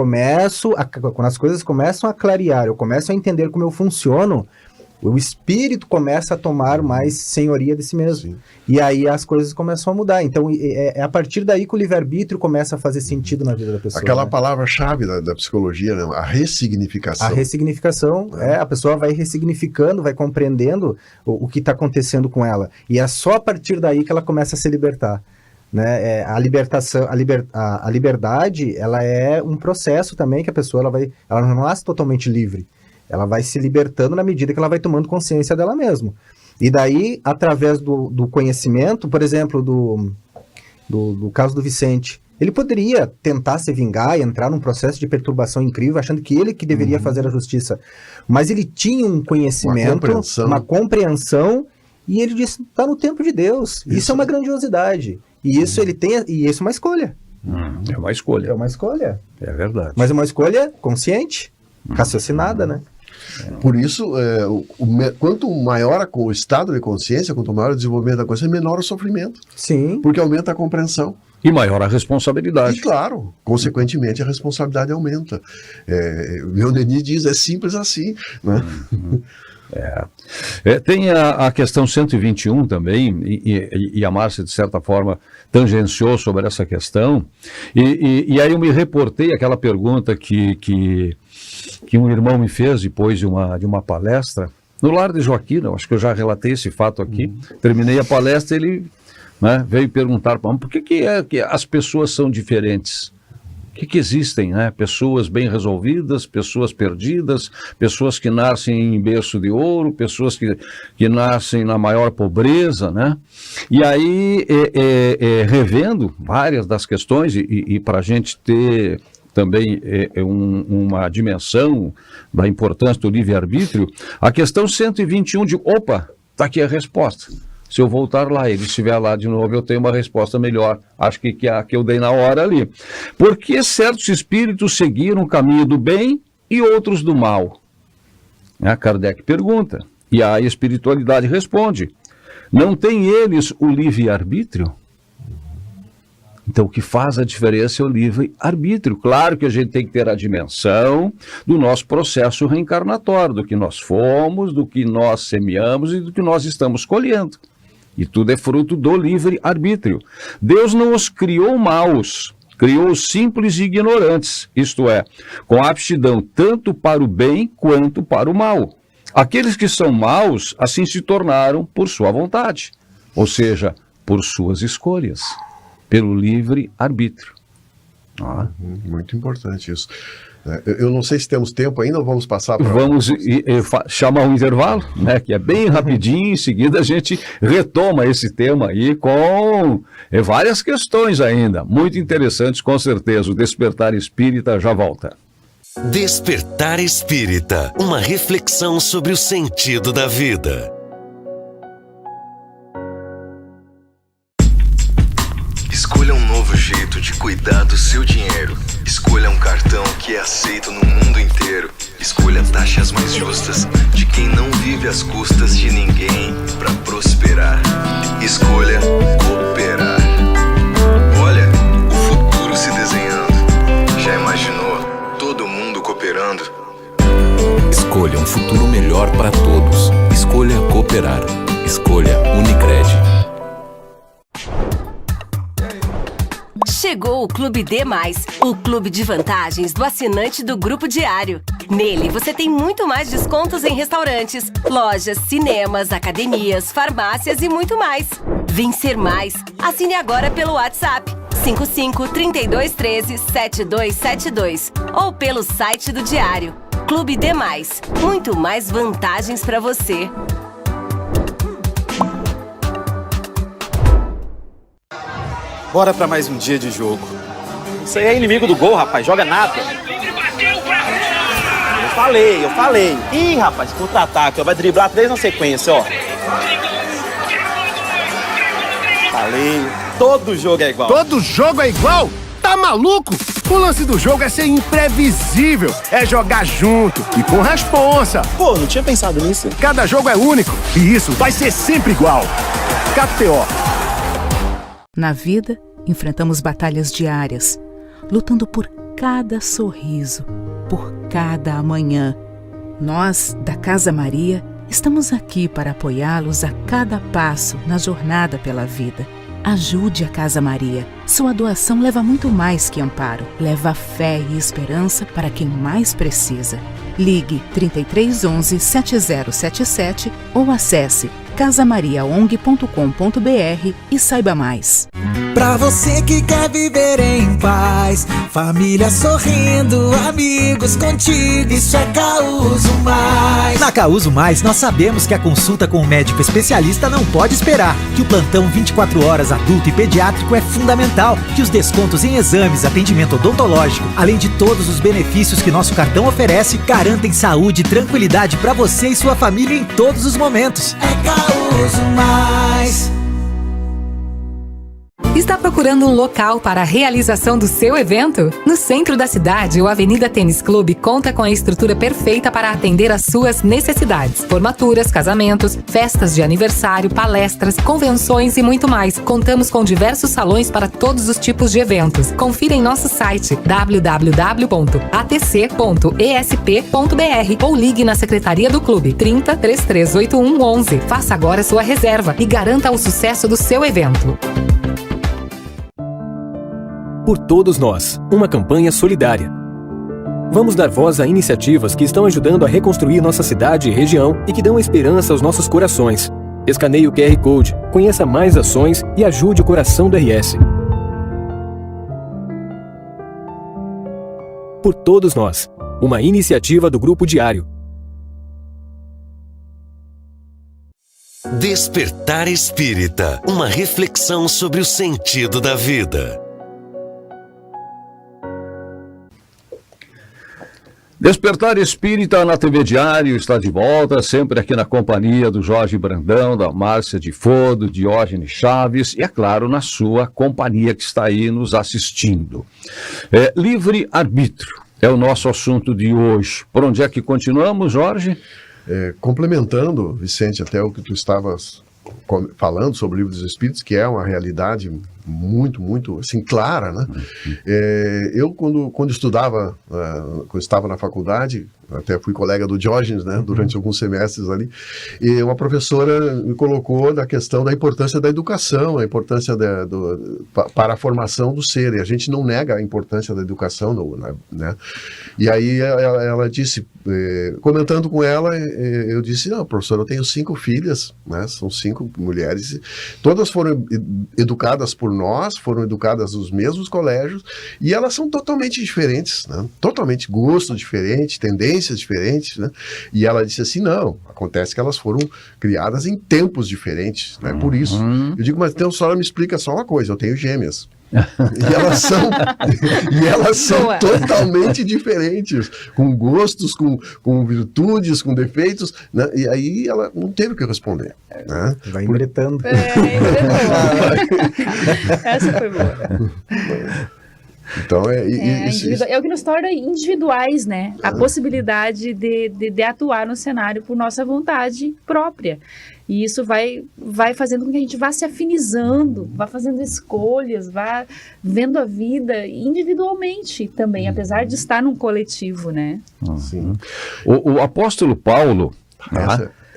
as coisas começam a clarear, eu começo a entender como eu funciono, o espírito começa a tomar mais senhoria de si mesmo. Sim. E aí as coisas começam a mudar. Então é a partir daí que o livre-arbítrio começa a fazer sentido na vida da pessoa. Aquela né? palavra-chave da psicologia, né? A ressignificação. A ressignificação, a pessoa vai ressignificando, vai compreendendo o que está acontecendo com ela. E é só a partir daí que ela começa a se libertar. Né? A libertação, a liberdade, ela é um processo também que a pessoa ela não nasce totalmente livre. Ela vai se libertando na medida que ela vai tomando consciência dela mesma. E daí, através do conhecimento, por exemplo, do caso do Vicente, ele poderia tentar se vingar e entrar num processo de perturbação incrível, achando que ele que deveria fazer a justiça. Mas ele tinha um conhecimento, uma compreensão, e ele disse, está no tempo de Deus. Isso é uma grandiosidade. E isso e isso é uma escolha. É uma escolha. É uma escolha. É verdade. Mas é uma escolha consciente, raciocinada, né? Por isso, quanto maior o estado de consciência, quanto maior o desenvolvimento da consciência, menor o sofrimento. Sim. Porque aumenta a compreensão. E maior a responsabilidade. E claro, consequentemente, a responsabilidade aumenta. Leon Denis diz, é simples assim. Né? Tem a questão 121 também, e a Márcia, de certa forma, tangenciou sobre essa questão. E aí eu me reportei aquela pergunta que um irmão me fez depois de uma palestra, no Lar de Joaquina, acho que eu já relatei esse fato aqui. Terminei a palestra, ele veio perguntar para mim, por que as pessoas são diferentes? O que existem, né? Pessoas bem resolvidas, pessoas perdidas, pessoas que nascem em berço de ouro, pessoas que nascem na maior pobreza, né? E aí, revendo várias das questões, e para a gente ter também uma dimensão da importância do livre-arbítrio, a questão 121 de, opa, está aqui a resposta. Se eu voltar lá, ele estiver lá de novo, eu tenho uma resposta melhor. Acho que a que eu dei na hora ali. Por que certos espíritos seguiram o caminho do bem e outros do mal? A Kardec pergunta, e a espiritualidade responde, não têm eles o livre-arbítrio? Então, o que faz a diferença é o livre-arbítrio. Claro que a gente tem que ter a dimensão do nosso processo reencarnatório, do que nós fomos, do que nós semeamos e do que nós estamos colhendo. E tudo é fruto do livre-arbítrio. Deus não os criou maus, criou os simples e ignorantes, isto é, com aptidão tanto para o bem quanto para o mal. Aqueles que são maus, assim se tornaram por sua vontade, ou seja, por suas escolhas. Pelo livre-arbítrio. Muito importante isso. Eu não sei se temos tempo ainda ou vamos passar para... Vamos chamar um intervalo, né, que é bem rapidinho, em seguida a gente retoma esse tema aí com várias questões ainda, muito interessantes com certeza. O Despertar Espírita já volta. Despertar Espírita, uma reflexão sobre o sentido da vida. Escolha um novo jeito de cuidar do seu dinheiro. Escolha um cartão que é aceito no mundo inteiro. Escolha taxas mais justas de quem não vive às custas de ninguém para prosperar. Escolha cooperar. Olha, o futuro se desenhando. Já imaginou todo mundo cooperando? Escolha um futuro melhor para todos. Escolha cooperar. Escolha Unicred. Chegou o Clube D+, o clube de vantagens do assinante do Grupo Diário. Nele, você tem muito mais descontos em restaurantes, lojas, cinemas, academias, farmácias e muito mais. Vencer mais. Assine agora pelo WhatsApp 55-3213-7272 ou pelo site do Diário. Clube D+, muito mais vantagens para você. Bora pra mais um dia de jogo. Isso aí é inimigo do gol, rapaz. Joga nada. Eu falei. Ih, rapaz, contra-ataque. Vai driblar 3 na sequência, ó. Falei. Todo jogo é igual. Todo jogo é igual? Tá maluco? O lance do jogo é ser imprevisível. É jogar junto e com responsa. Pô, não tinha pensado nisso. Cada jogo é único e isso vai ser sempre igual. KTO. Na vida, enfrentamos batalhas diárias, lutando por cada sorriso, por cada amanhã. Nós, da Casa Maria, estamos aqui para apoiá-los a cada passo na jornada pela vida. Ajude a Casa Maria. Sua doação leva muito mais que amparo. Leva fé e esperança para quem mais precisa. Ligue 3311 7077 ou acesse casamariaong.com.br e saiba mais. Pra você que quer viver em paz, família sorrindo, amigos contigo, isso é Causo Mais. Na Causo Mais, nós sabemos que a consulta com um médico especialista não pode esperar, que o plantão 24 horas adulto e pediátrico é fundamental, que os descontos em exames, atendimento odontológico, além de todos os benefícios que nosso cartão oferece, garantem saúde e tranquilidade pra você e sua família em todos os momentos. É Causo Mais. Está procurando um local para a realização do seu evento? No centro da cidade, o Avenida Tênis Clube conta com a estrutura perfeita para atender às suas necessidades. Formaturas, casamentos, festas de aniversário, palestras, convenções e muito mais. Contamos com diversos salões para todos os tipos de eventos. Confira em nosso site www.atc.esp.br ou ligue na Secretaria do Clube 30 3381 11. Faça agora sua reserva e garanta o sucesso do seu evento. Por todos nós, uma campanha solidária. Vamos dar voz a iniciativas que estão ajudando a reconstruir nossa cidade e região e que dão esperança aos nossos corações. Escaneie o QR Code, conheça mais ações e ajude o coração do RS. Por todos nós, uma iniciativa do Grupo Diário. Despertar Espírita, uma reflexão sobre o sentido da vida. Despertar Espírita na TV Diário está de volta, sempre aqui na companhia do Jorge Brandão, da Márcia de Fô, do Diógenes Chaves e, é claro, na sua companhia que está aí nos assistindo. Livre-arbítrio é o nosso assunto de hoje. Por onde é que continuamos, Jorge? Complementando, Vicente, até o que tu estavas falando sobre o Livro dos Espíritos, que é uma realidade muito, assim, clara, né? Eu, quando estudava, quando estava na faculdade, até fui colega do Diógenes, né, durante alguns semestres ali, e uma professora me colocou na questão da importância da educação, a importância para a formação do ser, e a gente não nega a importância da educação, né? E aí ela disse, comentando com ela, eu disse, não, professora, eu tenho 5 filhas, né, são 5 mulheres, todas foram educadas por nós, foram educadas nos mesmos colégios, e elas são totalmente diferentes, né? Totalmente gosto diferente, tendências diferentes, né? E ela disse assim, não, acontece que elas foram criadas em tempos diferentes, né? Por isso. Eu digo, mas então a senhora me explica só uma coisa, eu tenho gêmeas. E elas são totalmente diferentes, com gostos, com virtudes, com defeitos, né? E aí ela não teve o que responder, né? Vai embretando. Essa foi boa. Então é o que nos torna individuais, né? A possibilidade de atuar no cenário por nossa vontade própria. E isso vai fazendo com que a gente vá se afinizando, vá fazendo escolhas, vá vendo a vida individualmente também, apesar de estar num coletivo, né? Sim. O apóstolo Paulo...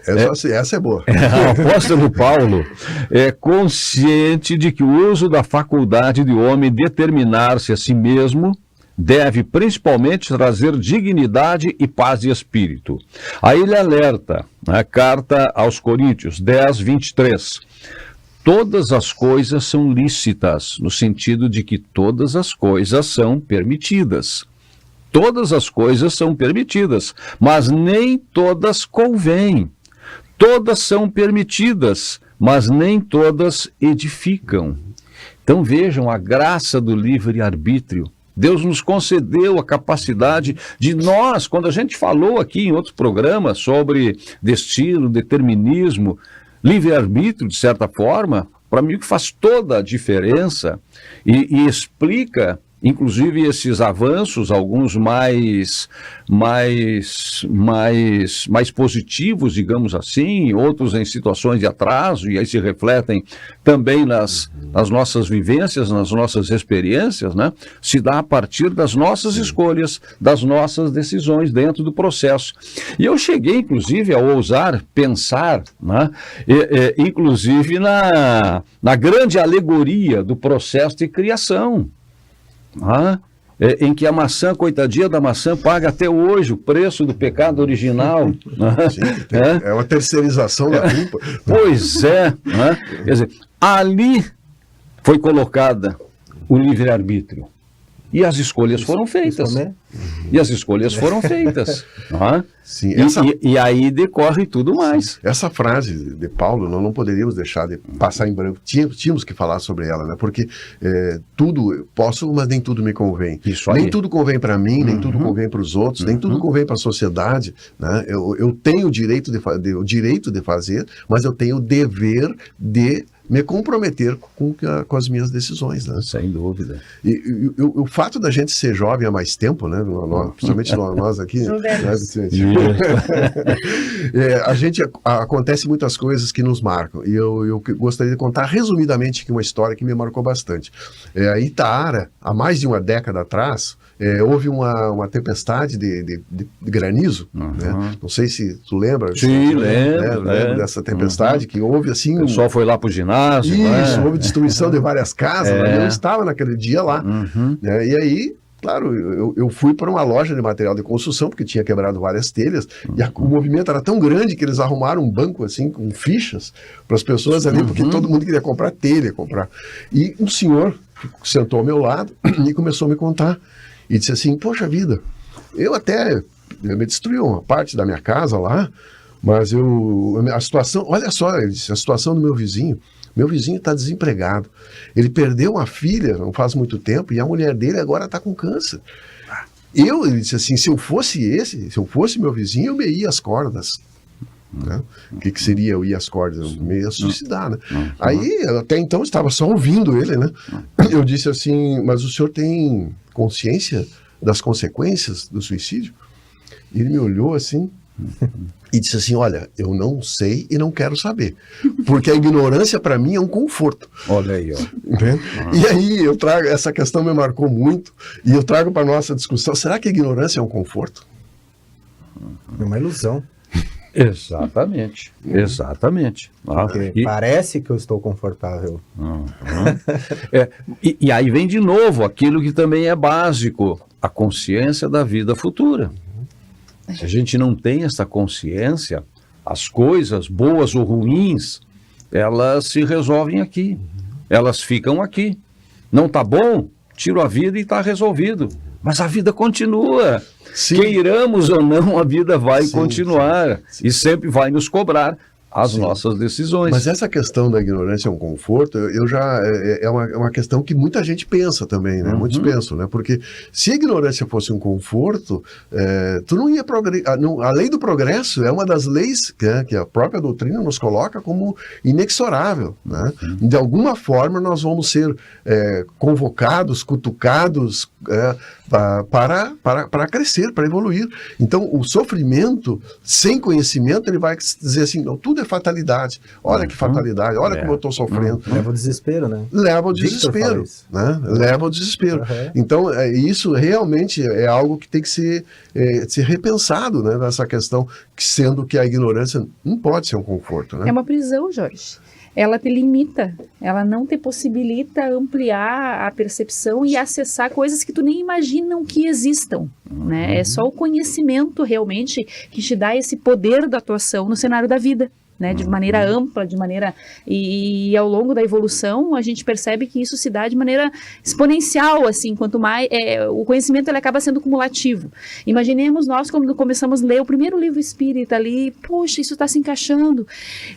Essa é boa. O apóstolo Paulo é consciente de que o uso da faculdade de homem determinar-se a si mesmo deve principalmente trazer dignidade e paz de espírito. Aí ele alerta, na carta aos Coríntios 10, 23. Todas as coisas são lícitas, no sentido de que todas as coisas são permitidas. Todas as coisas são permitidas, mas nem todas convêm. Todas são permitidas, mas nem todas edificam. Então vejam a graça do livre-arbítrio. Deus nos concedeu a capacidade de nós, quando a gente falou aqui em outros programas sobre destino, determinismo, livre-arbítrio, de certa forma, para mim que faz toda a diferença e explica, inclusive, esses avanços, alguns mais positivos, digamos assim, outros em situações de atraso, e aí se refletem também nas nossas vivências, nas nossas experiências, né? Se dá a partir das nossas escolhas, das nossas decisões dentro do processo. E eu cheguei, inclusive, a ousar pensar, né? Inclusive na grande alegoria do processo de criação. Em que a maçã, coitadinha da maçã, paga até hoje o preço do pecado original. Sim, é uma terceirização da culpa. Pois é. Quer dizer, ali foi colocada o livre-arbítrio. E as escolhas foram feitas. E as escolhas foram feitas. Sim, e aí decorre tudo mais. Sim. Essa frase de Paulo, nós não poderíamos deixar de passar em branco. Tínhamos que falar sobre ela, né? Porque tudo eu posso, mas nem tudo me convém. Nem tudo convém para mim, nem tudo convém para os outros, nem tudo convém para a sociedade, né? Eu tenho o direito de fazer, mas eu tenho o dever de me comprometer com as minhas decisões, né? Sem dúvida. E o fato da gente ser jovem há mais tempo, né? Principalmente nós aqui, né, Vicente? Acontece muitas coisas que nos marcam. E eu gostaria de contar resumidamente aqui uma história que me marcou bastante. Em Itaara, há mais de uma década atrás, houve uma tempestade de granizo, né? Não sei se tu lembra. Sim, lembro dessa tempestade que houve assim. O pessoal foi lá para o ginásio. Isso, houve destruição de várias casas, mas eu estava naquele dia lá. Né? E aí, claro, eu fui para uma loja de material de construção, porque tinha quebrado várias telhas, e o movimento era tão grande que eles arrumaram um banco assim, com fichas, para as pessoas ali, porque todo mundo queria comprar telha, E um senhor sentou ao meu lado e começou a me contar. E disse assim, poxa vida, me destruiu uma parte da minha casa lá, mas a situação, olha só, ele disse, a situação do meu vizinho está desempregado. Ele perdeu uma filha não faz muito tempo e a mulher dele agora está com câncer. Ele disse assim, se eu fosse meu vizinho, eu me ia às cordas. Né? O que seria eu ir às cordas? Eu me ia suicidar, né? Aí, até então, eu estava só ouvindo ele, né? Eu disse assim, mas o senhor tem consciência das consequências do suicídio? E ele me olhou assim e disse assim, olha, eu não sei e não quero saber, porque a ignorância para mim é um conforto. Olha aí, ó. E aí eu trago, essa questão me marcou muito, e eu trago para nossa discussão, será que a ignorância é um conforto? É uma ilusão. Exatamente. Parece que eu estou confortável. E aí vem de novo aquilo que também é básico, a consciência da vida futura. Se a gente não tem essa consciência, as coisas boas ou ruins, elas se resolvem aqui, elas ficam aqui. Não tá bom? Tiro a vida e está resolvido. Mas a vida continua. Sim. Queiramos ou não, a vida vai continuar e sempre vai nos cobrar as nossas decisões. Mas essa questão da ignorância é um conforto, é uma questão que muita gente pensa também, né? Muitos pensam, né? Porque se a ignorância fosse um conforto, tu não ia progredir. A lei do progresso é uma das leis que a própria doutrina nos coloca como inexorável, né? De alguma forma nós vamos ser convocados, cutucados para crescer, para evoluir. Então o sofrimento sem conhecimento, ele vai dizer assim, não, tudo é fatalidade. Olha que fatalidade, olha como eu estou sofrendo. Leva ao desespero, né? Leva ao desespero, né? Leva ao desespero. Então, isso realmente é algo que tem que ser repensado, né? Nessa questão, sendo que a ignorância não pode ser um conforto, né? É uma prisão, Jorge. Ela te limita, ela não te possibilita ampliar a percepção e acessar coisas que tu nem imaginam que existam, né? É só o conhecimento realmente que te dá esse poder da atuação no cenário da vida, né? De maneira ampla, de maneira... E ao longo da evolução, a gente percebe que isso se dá de maneira exponencial, assim, quanto mais... o conhecimento, ele acaba sendo cumulativo. Imaginemos nós, quando começamos a ler o primeiro livro espírita ali, poxa, isso está se encaixando.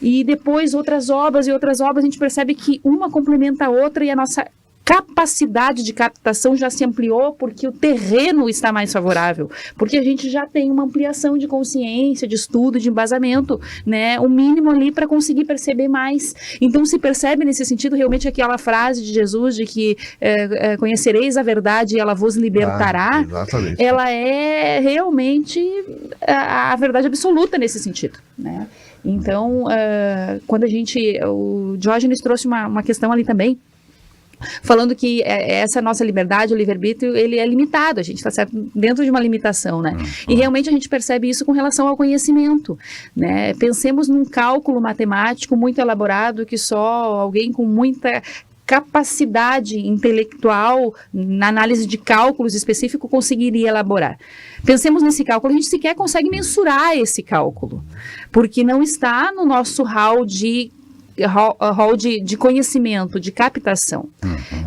E depois outras obras, a gente percebe que uma complementa a outra e a nossa capacidade de captação já se ampliou porque o terreno está mais favorável, porque a gente já tem uma ampliação de consciência, de estudo, de embasamento, né, o mínimo ali para conseguir perceber mais. Então se percebe nesse sentido realmente aquela frase de Jesus de que conhecereis a verdade e ela vos libertará, ela é realmente a verdade absoluta nesse sentido, né? Então, quando o Diógenes trouxe uma questão ali também, falando que essa nossa liberdade, o livre-arbítrio, ele é limitado, a gente está dentro de uma limitação, né? E realmente a gente percebe isso com relação ao conhecimento, né? Pensemos num cálculo matemático muito elaborado que só alguém com muita capacidade intelectual na análise de cálculos específico conseguiria elaborar. Pensemos nesse cálculo, a gente sequer consegue mensurar esse cálculo, porque não está no nosso hall de conhecimento, de captação.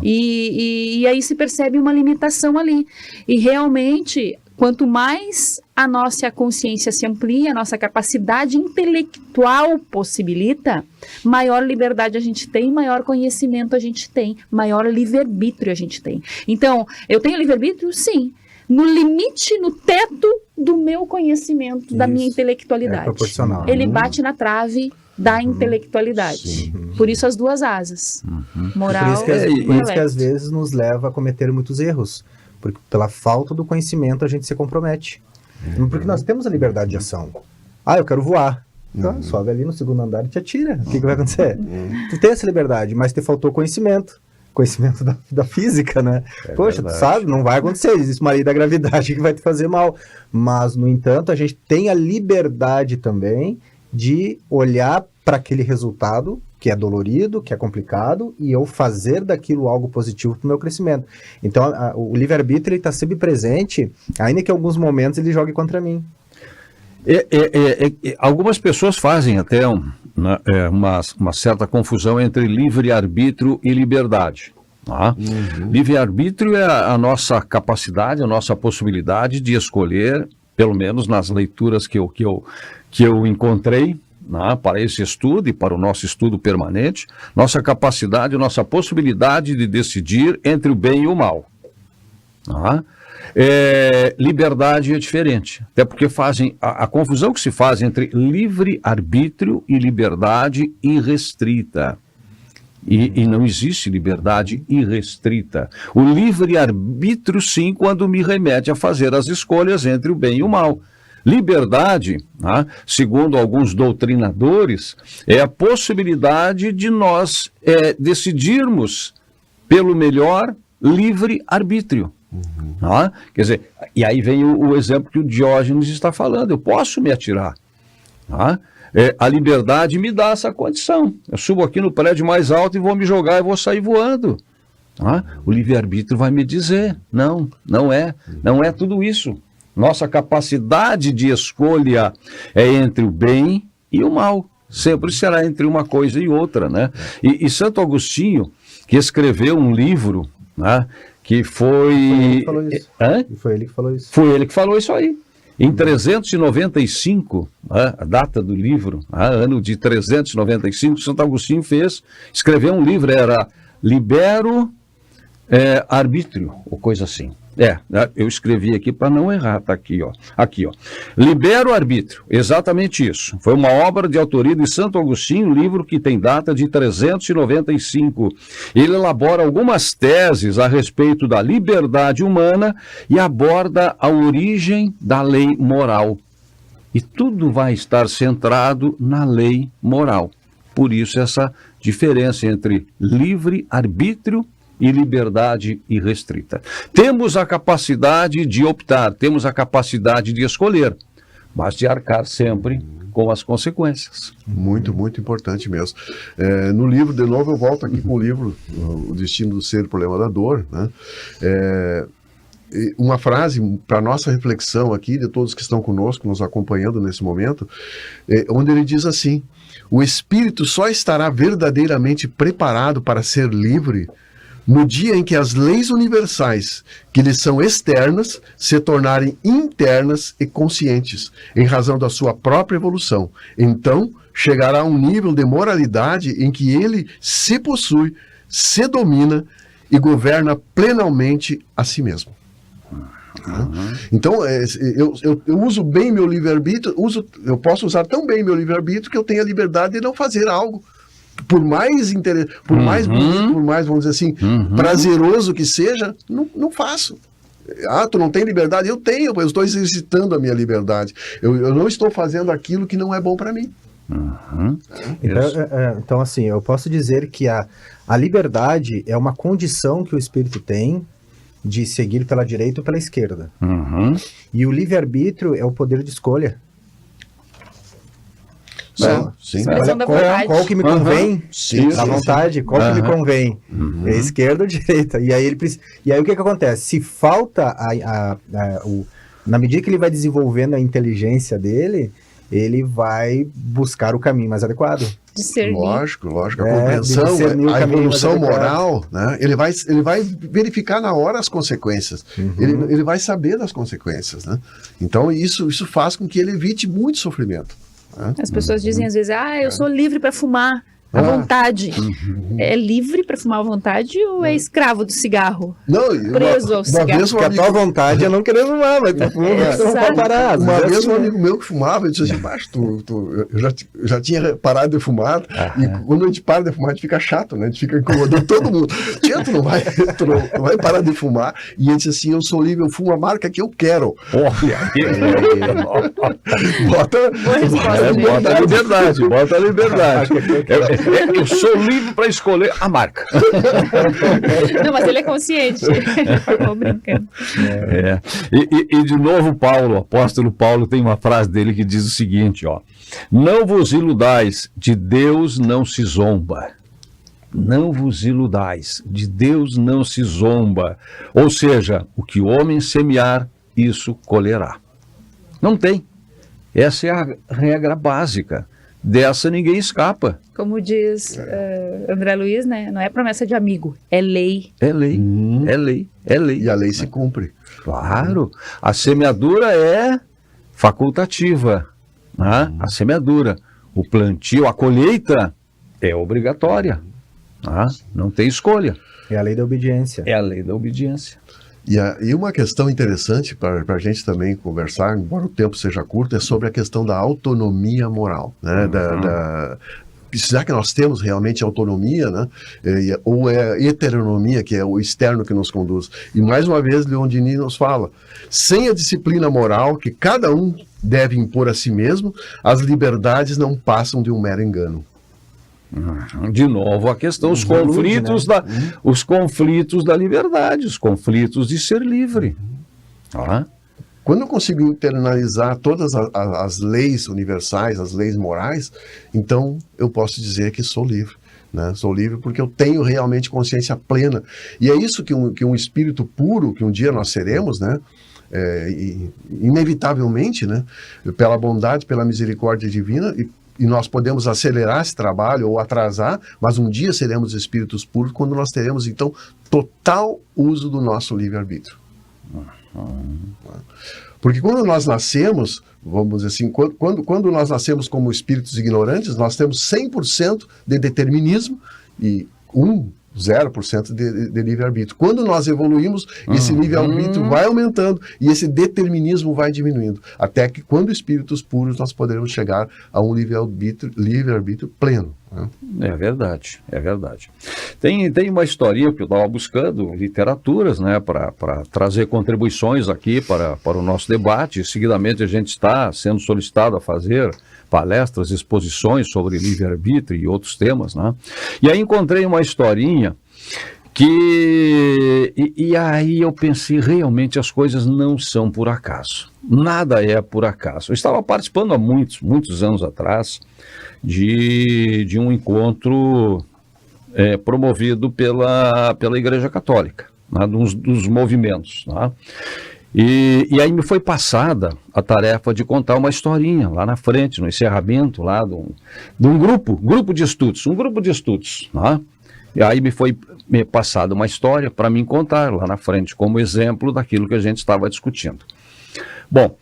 E aí se percebe uma limitação ali. E realmente, quanto mais a nossa consciência se amplia, a nossa capacidade intelectual possibilita, maior liberdade a gente tem, maior conhecimento a gente tem, maior livre-arbítrio a gente tem. Então, eu tenho livre-arbítrio? Sim. No limite, no teto do meu conhecimento, da minha intelectualidade. É proporcional. Ele bate na trave da intelectualidade. Por isso as duas asas. Moral por isso que às vezes nos leva a cometer muitos erros. Porque pela falta do conhecimento a gente se compromete. Porque nós temos a liberdade de ação. Eu quero voar. Então, sobe ali no segundo andar e te atira. O que vai acontecer? Tu tem essa liberdade, mas te faltou conhecimento. Conhecimento da física, né? Poxa, verdade. Tu sabe, não vai acontecer. Existe uma lei da gravidade que vai te fazer mal. Mas, no entanto, a gente tem a liberdade também de olhar para aquele resultado que é dolorido, que é complicado, e eu fazer daquilo algo positivo para o meu crescimento. Então, o livre-arbítrio está sempre presente, ainda que em alguns momentos ele jogue contra mim. Algumas pessoas fazem até uma certa confusão entre livre-arbítrio e liberdade. Tá? Livre-arbítrio é a nossa capacidade, a nossa possibilidade de escolher, pelo menos nas leituras que eu encontrei, para esse estudo e para o nosso estudo permanente, nossa capacidade, nossa possibilidade de decidir entre o bem e o mal. Liberdade é diferente, até porque fazem a confusão que se faz entre livre-arbítrio e liberdade irrestrita. E não existe liberdade irrestrita. O livre-arbítrio, sim, quando me remete a fazer as escolhas entre o bem e o mal. Liberdade, segundo alguns doutrinadores, é a possibilidade de nós decidirmos pelo melhor livre-arbítrio. Quer dizer, e aí vem o exemplo que o Diógenes está falando, eu posso me atirar. A liberdade me dá essa condição. Eu subo aqui no prédio mais alto e vou me jogar e vou sair voando. O livre-arbítrio vai me dizer, não é tudo isso. Nossa capacidade de escolha é entre o bem e o mal. Sempre será entre uma coisa e outra, né? E Santo Agostinho, que escreveu um livro, que foi... Foi ele que falou isso. Foi ele que falou isso aí. Em 395, a data do livro, ano de 395, Santo Agostinho escreveu um livro, era Libero Arbítrio, ou coisa assim. Eu escrevi aqui para não errar, tá aqui, ó. Libero Arbítrio, exatamente isso. Foi uma obra de autoria de Santo Agostinho, livro que tem data de 395. Ele elabora algumas teses a respeito da liberdade humana e aborda a origem da lei moral. E tudo vai estar centrado na lei moral. Por isso essa diferença entre livre-arbítrio e liberdade irrestrita. Temos a capacidade de optar, temos a capacidade de escolher, mas de arcar sempre com as consequências. Muito, muito importante mesmo. No livro, de novo, eu volto aqui com o livro O Destino do Ser, o Problema da Dor, né? Uma frase para nossa reflexão aqui, de todos que estão conosco, nos acompanhando nesse momento, onde ele diz assim: o espírito só estará verdadeiramente preparado para ser livre no dia em que as leis universais, que lhe são externas, se tornarem internas e conscientes, em razão da sua própria evolução. Então, chegará a um nível de moralidade em que ele se possui, se domina e governa plenamente a si mesmo. Então, eu uso bem meu livre-arbítrio, eu posso usar tão bem meu livre-arbítrio que eu tenho a liberdade de não fazer algo. Por mais bonito, por mais, vamos dizer assim, prazeroso que seja, não faço. Tu não tem liberdade? Eu tenho, eu estou exercitando a minha liberdade. Eu não estou fazendo aquilo que não é bom para mim. Então, assim, eu posso dizer que a liberdade é uma condição que o espírito tem de seguir pela direita ou pela esquerda. E o livre-arbítrio é o poder de escolha. Sim. Qual que me convém? À vontade, qual que me convém? É esquerda ou direita? E aí o que acontece? Se falta na medida que ele vai desenvolvendo a inteligência dele, ele vai buscar o caminho mais adequado. Discernir. Lógico, a compreensão, a evolução moral, né? Ele vai verificar na hora as consequências. Ele vai saber das consequências, né? Então isso faz com que ele evite muito sofrimento. As pessoas dizem às vezes, eu sou livre para fumar à vontade. É livre para fumar à vontade ou é escravo do cigarro? Não, preso ao cigarro. Porque a tua vontade é não querer fumar, mas tu não pode parar. Uma vez um amigo meu que fumava, ele disse assim, eu já tinha parado de fumar, e quando a gente para de fumar, a gente fica chato, né? A gente fica incomodando todo mundo. Tia, tu não vai parar de fumar. E ele disse assim, eu sou livre, eu fumo a marca que eu quero. Bota a liberdade. Eu sou livre para escolher a marca. Não, mas ele é consciente. Estou brincando. E de novo, o apóstolo Paulo tem uma frase dele que diz o seguinte, não vos iludais, de Deus não se zomba. Não vos iludais, de Deus não se zomba. Ou seja, o que o homem semear, isso colherá. Não tem. Essa é a regra básica. Dessa ninguém escapa. Como diz André Luiz, né? Não é promessa de amigo, é lei. É lei, é lei. E a lei se cumpre. Claro. A semeadura é facultativa. Né? A semeadura. O plantio, a colheita é obrigatória. Não tem escolha. É a lei da obediência. É a lei da obediência. E uma questão interessante para a gente também conversar, embora o tempo seja curto, é sobre a questão da autonomia moral, né? Será que nós temos realmente autonomia, né? Ou é a heteronomia, que é o externo que nos conduz? E mais uma vez, Leon Denis nos fala, sem a disciplina moral que cada um deve impor a si mesmo, as liberdades não passam de um mero engano. De novo a questão, os conflitos, né? Os conflitos da liberdade, os conflitos de ser livre. Quando eu consigo internalizar todas as leis universais, as leis morais, então eu posso dizer que sou livre. Né? Sou livre porque eu tenho realmente consciência plena. E é isso que um espírito puro, que um dia nós seremos, né? Inevitavelmente, né? Pela bondade, pela misericórdia divina, e nós podemos acelerar esse trabalho ou atrasar, mas um dia seremos espíritos puros quando nós teremos, então, total uso do nosso livre-arbítrio. Porque quando nós nascemos, vamos dizer assim, quando nós nascemos como espíritos ignorantes, nós temos 100% de determinismo e 0% de livre-arbítrio. Quando nós evoluímos, esse livre-arbítrio vai aumentando e esse determinismo vai diminuindo. Até que, quando espíritos puros, nós poderemos chegar a um livre-arbítrio pleno. Né? É verdade, é verdade. Tem uma historinha que eu estava buscando, literaturas, né, para trazer contribuições aqui para o nosso debate. Seguidamente, a gente está sendo solicitado a fazer palestras, exposições sobre livre-arbítrio e outros temas, né? E aí encontrei uma historinha que... E aí eu pensei, realmente as coisas não são por acaso. Nada é por acaso. Eu estava participando há muitos anos atrás de um encontro promovido pela Igreja Católica, né, dos movimentos, né? E aí me foi passada a tarefa de contar uma historinha lá na frente, no encerramento lá de um grupo de estudos, né? E aí me foi passada uma história para mim contar lá na frente, como exemplo daquilo que a gente estava discutindo. Bom,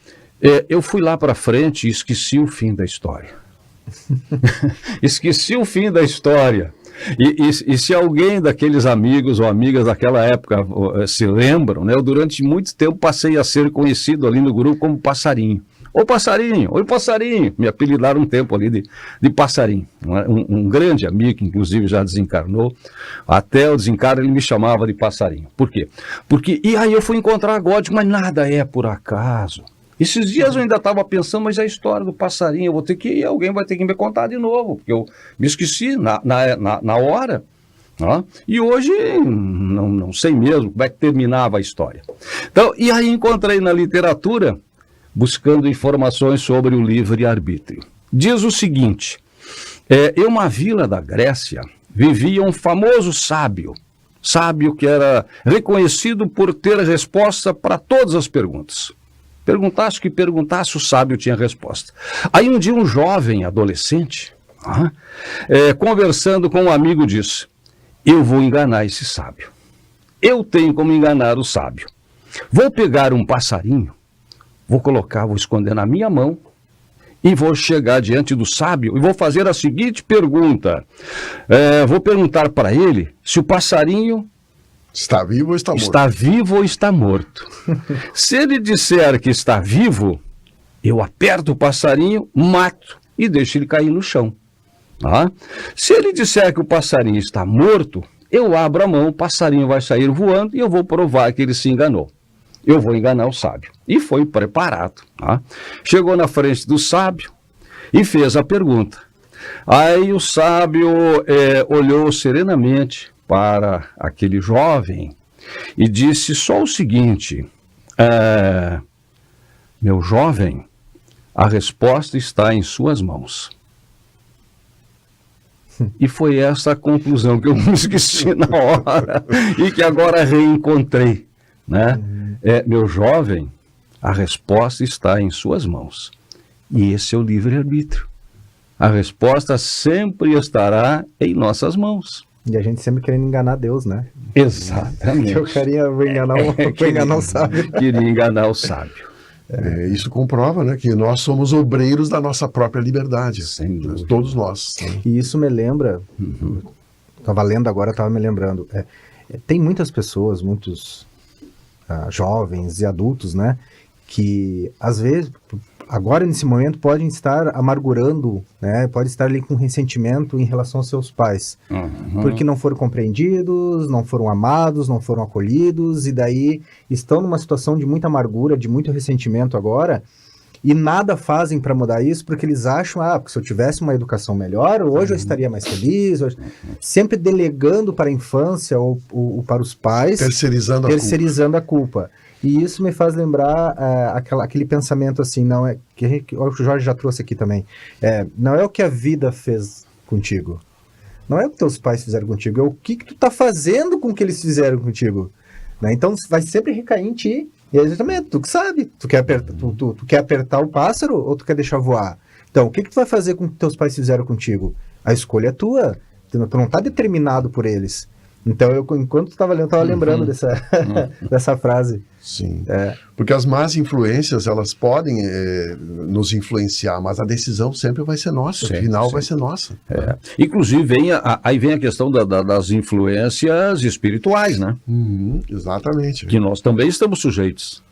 eu fui lá para frente e esqueci o fim da história. Esqueci o fim da história. E se alguém daqueles amigos ou amigas daquela época se lembram, né, eu durante muito tempo passei a ser conhecido ali no grupo como Passarinho. Ô Passarinho, oi Passarinho, me apelidaram um tempo ali de Passarinho. Um grande amigo, que inclusive já desencarnou, até o desencarno ele me chamava de Passarinho. Por quê? E aí eu fui encontrar a God, mas nada é por acaso. Esses dias eu ainda estava pensando, mas a história do passarinho, alguém vai ter que me contar de novo, porque eu me esqueci na hora, né? E hoje não sei mesmo como é que terminava a história. Então, e aí encontrei na literatura, buscando informações sobre o livre-arbítrio. Diz o seguinte, em uma vila da Grécia, vivia um famoso sábio que era reconhecido por ter resposta para todas as perguntas. Perguntasse o que perguntasse, o sábio tinha resposta. Aí um dia um jovem adolescente, conversando com um amigo, disse, eu vou enganar esse sábio. Eu tenho como enganar o sábio. Vou pegar um passarinho, vou esconder na minha mão e vou chegar diante do sábio e vou fazer a seguinte pergunta. Vou perguntar para ele se o passarinho está vivo ou está morto? Está vivo ou está morto? Se ele disser que está vivo, eu aperto o passarinho, mato e deixo ele cair no chão. Tá? Se ele disser que o passarinho está morto, eu abro a mão, o passarinho vai sair voando e eu vou provar que ele se enganou. Eu vou enganar o sábio. E foi preparado. Tá? Chegou na frente do sábio e fez a pergunta. Aí o sábio olhou serenamente para aquele jovem e disse só o seguinte, meu jovem, a resposta está em suas mãos. E foi essa a conclusão que eu me esqueci na hora e que agora reencontrei, né? Meu jovem, a resposta está em suas mãos. E esse é o livre-arbítrio. A resposta sempre estará em nossas mãos. E a gente sempre querendo enganar Deus, né? Exatamente. Eu queria enganar o sábio. Queria enganar o sábio. Isso comprova, né, que nós somos obreiros da nossa própria liberdade. Todos nós. Né? E isso me lembra, estava lendo agora, estava me lembrando, tem muitas pessoas, muitos jovens e adultos, né? Que às vezes, agora nesse momento, podem estar amargurando, né? Pode estar ali com ressentimento em relação aos seus pais, porque não foram compreendidos, não foram amados, não foram acolhidos, e daí estão numa situação de muita amargura, de muito ressentimento agora, e nada fazem para mudar isso, porque eles acham, porque se eu tivesse uma educação melhor, hoje eu estaria mais feliz, sempre delegando para a infância ou para os pais, terceirizando a culpa. E isso me faz lembrar aquele pensamento assim, não é que o Jorge já trouxe aqui também, não é o que a vida fez contigo, não é o que teus pais fizeram contigo, é o que tu tá fazendo com o que eles fizeram contigo, né? Então vai sempre recair em ti. E aí também, tu que sabe, tu quer apertar o pássaro ou tu quer deixar voar? Então, o que tu vai fazer com o que teus pais fizeram contigo? A escolha é tua, tu não tá determinado por eles. Então, enquanto tu estava lendo, eu estava lembrando dessa frase. Sim, porque as más influências, elas podem nos influenciar, mas a decisão sempre vai ser nossa, o final vai ser nossa. Inclusive, aí vem a questão das influências espirituais, né? Exatamente. Que nós também estamos sujeitos.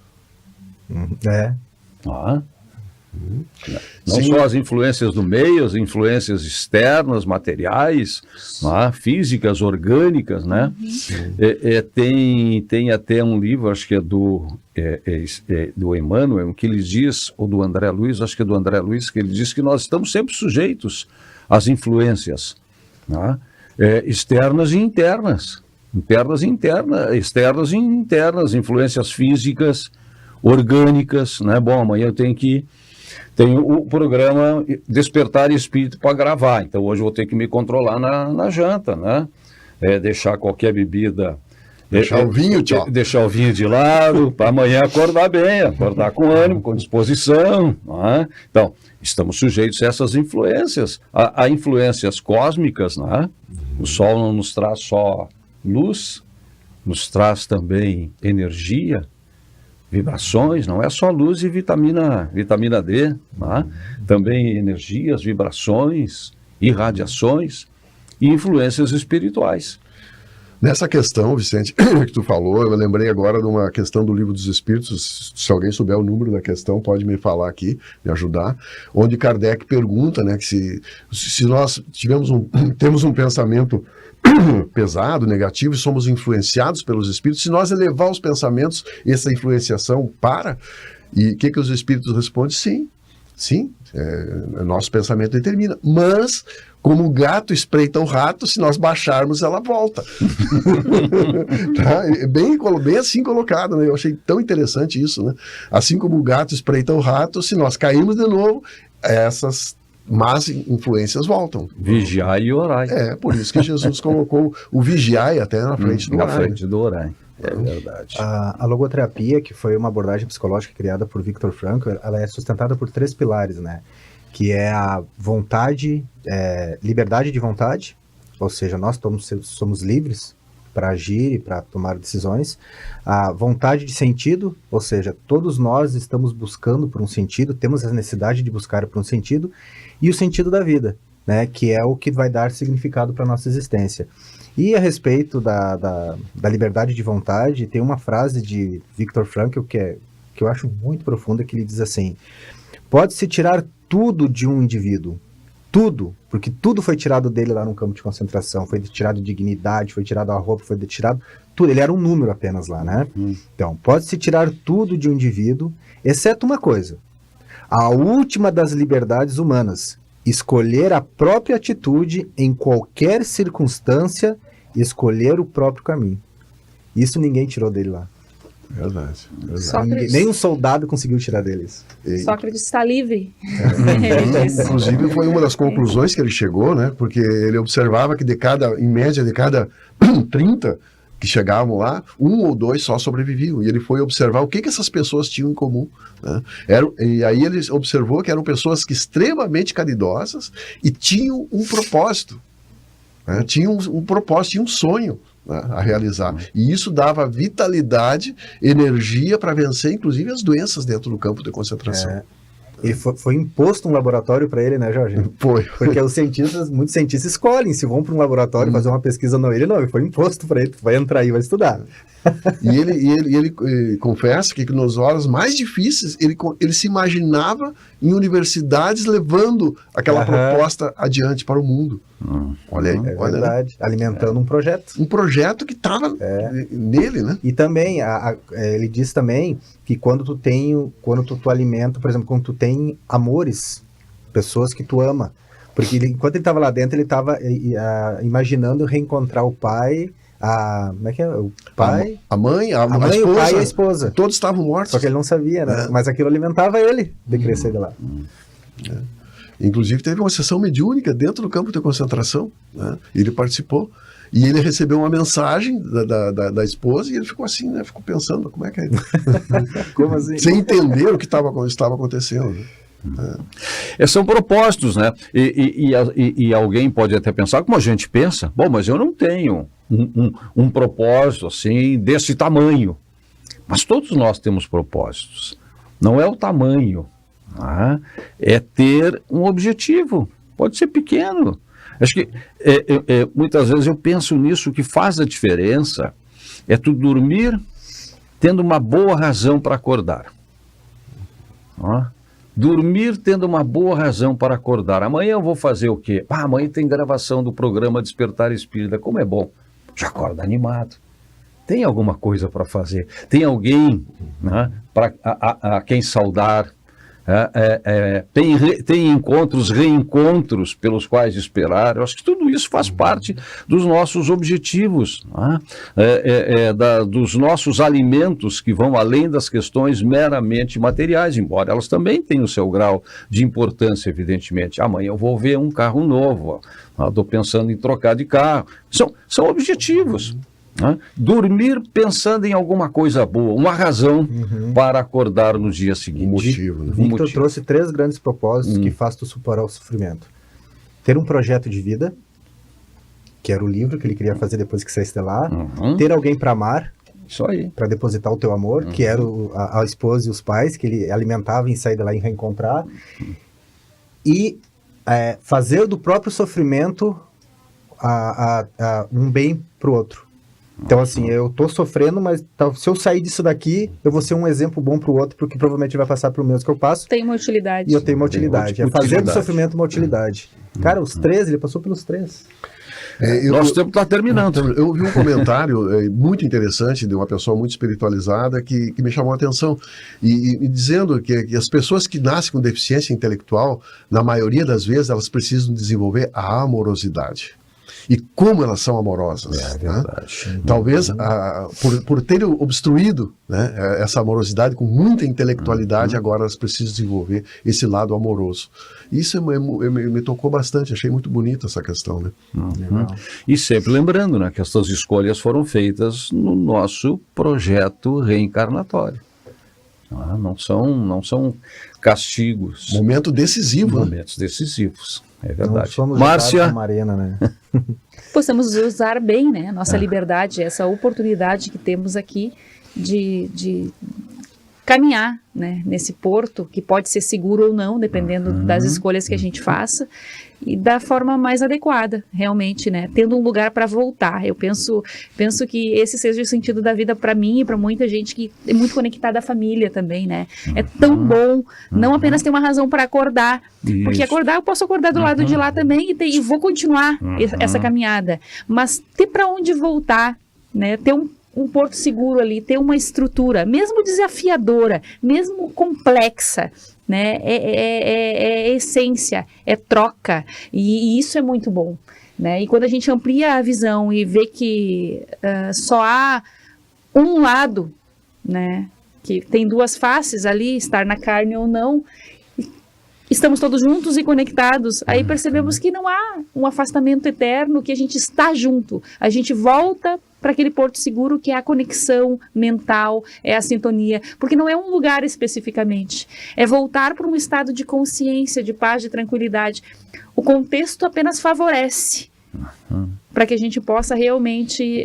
Não só as influências do meio, as influências externas, materiais, físicas, orgânicas, né? Tem até um livro, acho que é do Emmanuel, que ele diz, ou do André Luiz, acho que é do André Luiz, que ele diz que nós estamos sempre sujeitos às influências, externas e internas, externas e internas, influências físicas, orgânicas, né? Bom, amanhã eu tenho o programa Despertar Espírito para gravar, então hoje eu vou ter que me controlar na janta, né? Deixar qualquer bebida... Deixar o vinho, deixar o vinho de lado, para amanhã acordar bem, acordar com ânimo, com disposição, né? Então, estamos sujeitos a essas influências, a influências cósmicas, né? O Sol não nos traz só luz, nos traz também energia, vibrações, não é só luz e vitamina D, né? Também energias, vibrações, irradiações e influências espirituais. Nessa questão, Vicente, que tu falou, eu lembrei agora de uma questão do Livro dos Espíritos, se alguém souber o número da questão, pode me falar aqui, me ajudar, onde Kardec pergunta, né, que se nós temos um pensamento pesado, negativo, e somos influenciados pelos espíritos, se nós elevar os pensamentos, essa influenciação para, e o que os espíritos respondem? Sim, nosso pensamento determina, mas como o gato espreita o rato, se nós baixarmos, ela volta. Tá? Bem assim colocado, né? Eu achei tão interessante isso, né? Assim como o gato espreita o rato, se nós cairmos de novo, essas más influências voltam. Vigiai e orai. Por isso que Jesus colocou o vigiai até na frente do orai. Na frente do orai. É verdade. A logoterapia, que foi uma abordagem psicológica criada por Viktor Frankl, ela é sustentada por 3 pilares, né? Que é a vontade, liberdade de vontade, ou seja, nós somos livres para agir e para tomar decisões. A vontade de sentido, ou seja, todos nós estamos buscando por um sentido, temos a necessidade de buscar por um sentido, e o sentido da vida, né? Que é o que vai dar significado para a nossa existência. E a respeito da liberdade de vontade, tem uma frase de Viktor Frankl que eu acho muito profunda, que ele diz assim: pode-se tirar tudo de um indivíduo, tudo, porque tudo foi tirado dele lá no campo de concentração, foi tirado dignidade, foi tirado a roupa, foi tirado tudo, ele era um número apenas lá, né? Então, pode-se tirar tudo de um indivíduo, exceto uma coisa: a última das liberdades humanas, escolher a própria atitude em qualquer circunstância, escolher o próprio caminho. Isso ninguém tirou dele lá. Verdade. Nem um soldado conseguiu tirar deles. Sócrates está livre. Inclusive foi uma das conclusões que ele chegou, né? Porque ele observava que em média de cada 30 que chegavam lá, 1 ou 2 só sobreviviam. E ele foi observar o que essas pessoas tinham em comum, né? E aí ele observou que eram pessoas extremamente caridosas e tinham um propósito. Né? Tinham um propósito, tinham um sonho, né, a realizar. E isso dava vitalidade, energia para vencer, inclusive, as doenças dentro do campo de concentração. E foi imposto um laboratório para ele, né, Jorge? Foi. Porque muitos cientistas escolhem se vão para um laboratório fazer uma pesquisa, não, ele não, foi imposto para ele, vai entrar aí, vai estudar. E ele confessa que nas horas mais difíceis ele se imaginava em universidades levando aquela proposta adiante para o mundo. Olha aí. É verdade, alimentando um projeto. Um projeto que estava nele, né? E também, ele diz também que quando tu alimenta, por exemplo, quando tu tem amores, pessoas que tu ama, porque enquanto ele estava lá dentro, ele estava imaginando reencontrar o pai, como é que é? O pai, a mãe, a mãe, esposa, o pai e a esposa. Todos estavam mortos. Só que ele não sabia, né? Mas aquilo alimentava ele de crescer de lá. Inclusive teve uma sessão mediúnica dentro do campo de concentração, né? Ele participou e ele recebeu uma mensagem da esposa e ele ficou assim, né? Ficou pensando, como é que é? Como assim? Sem entender o que estava acontecendo, né? São propósitos, né? E alguém pode até pensar, como a gente pensa, bom, mas eu não tenho um propósito assim desse tamanho. Mas todos nós temos propósitos. Não é o tamanho, né? É ter um objetivo. Pode ser pequeno. Acho que muitas vezes eu penso nisso, que faz a diferença é tu dormir tendo uma boa razão para acordar. Dormir tendo uma boa razão para acordar. Amanhã eu vou fazer o quê? Amanhã tem gravação do programa Despertar Espírita. Como é bom. Já acorda animado. Tem alguma coisa para fazer. Tem alguém, né, a quem saudar. Tem encontros, reencontros pelos quais esperar. Eu acho que tudo isso faz parte dos nossos objetivos, né? Dos nossos alimentos que vão além das questões meramente materiais, embora elas também tenham o seu grau de importância, evidentemente. Amanhã eu vou ver um carro novo, estou pensando em trocar de carro. São objetivos. Dormir pensando em alguma coisa boa, uma razão para acordar no dia seguinte. Um motivo, né? Victor trouxe 3 grandes propósitos que faz tu superar o sofrimento. Ter um projeto de vida, que era o livro que ele queria fazer depois que saísse de lá. Ter alguém para amar, isso aí, para depositar o teu amor, que era a esposa e os pais, que ele alimentava em sair de lá e reencontrar. E fazer do próprio sofrimento um bem para o outro. Então, assim, eu tô sofrendo, mas se eu sair disso daqui, eu vou ser um exemplo bom pro outro, porque provavelmente vai passar pelo mesmo que eu passo. Tem uma utilidade. E eu tenho uma utilidade. É fazer do sofrimento uma utilidade. Cara, os 3, ele passou pelos 3. Nosso tempo está terminando. Eu vi um comentário muito interessante de uma pessoa muito espiritualizada que me chamou a atenção, e dizendo que as pessoas que nascem com deficiência intelectual, na maioria das vezes, elas precisam desenvolver a amorosidade. E como elas são amorosas. É verdade. Né? Talvez por terem obstruído, né, essa amorosidade com muita intelectualidade, agora elas precisam desenvolver esse lado amoroso. Isso me tocou bastante, achei muito bonita essa questão. Né? E sempre lembrando, né, que essas escolhas foram feitas no nosso projeto reencarnatório. Não são castigos. Momento decisivo. Momentos decisivos. É verdade. Márcia. Marina, né? Possamos usar bem, né, a nossa liberdade, essa oportunidade que temos aqui de caminhar, né, nesse porto, que pode ser seguro ou não, dependendo das escolhas que a gente faça, e da forma mais adequada, realmente, né, tendo um lugar para voltar. Eu penso que esse seja o sentido da vida para mim e para muita gente que é muito conectada à família também, né. É tão bom não apenas ter uma razão para acordar, porque acordar, eu posso acordar do lado de lá também e vou continuar essa caminhada, mas ter para onde voltar, né, ter um porto seguro ali, ter uma estrutura, mesmo desafiadora, mesmo complexa, né, é essência, é troca, e isso é muito bom, né, e quando a gente amplia a visão e vê que só há um lado, né, que tem 2 faces ali, estar na carne ou não, estamos todos juntos e conectados, aí percebemos que não há um afastamento eterno, que a gente está junto, a gente volta para aquele porto seguro que é a conexão mental, é a sintonia, porque não é um lugar especificamente, é voltar para um estado de consciência, de paz, de tranquilidade. O contexto apenas favorece, para que a gente possa realmente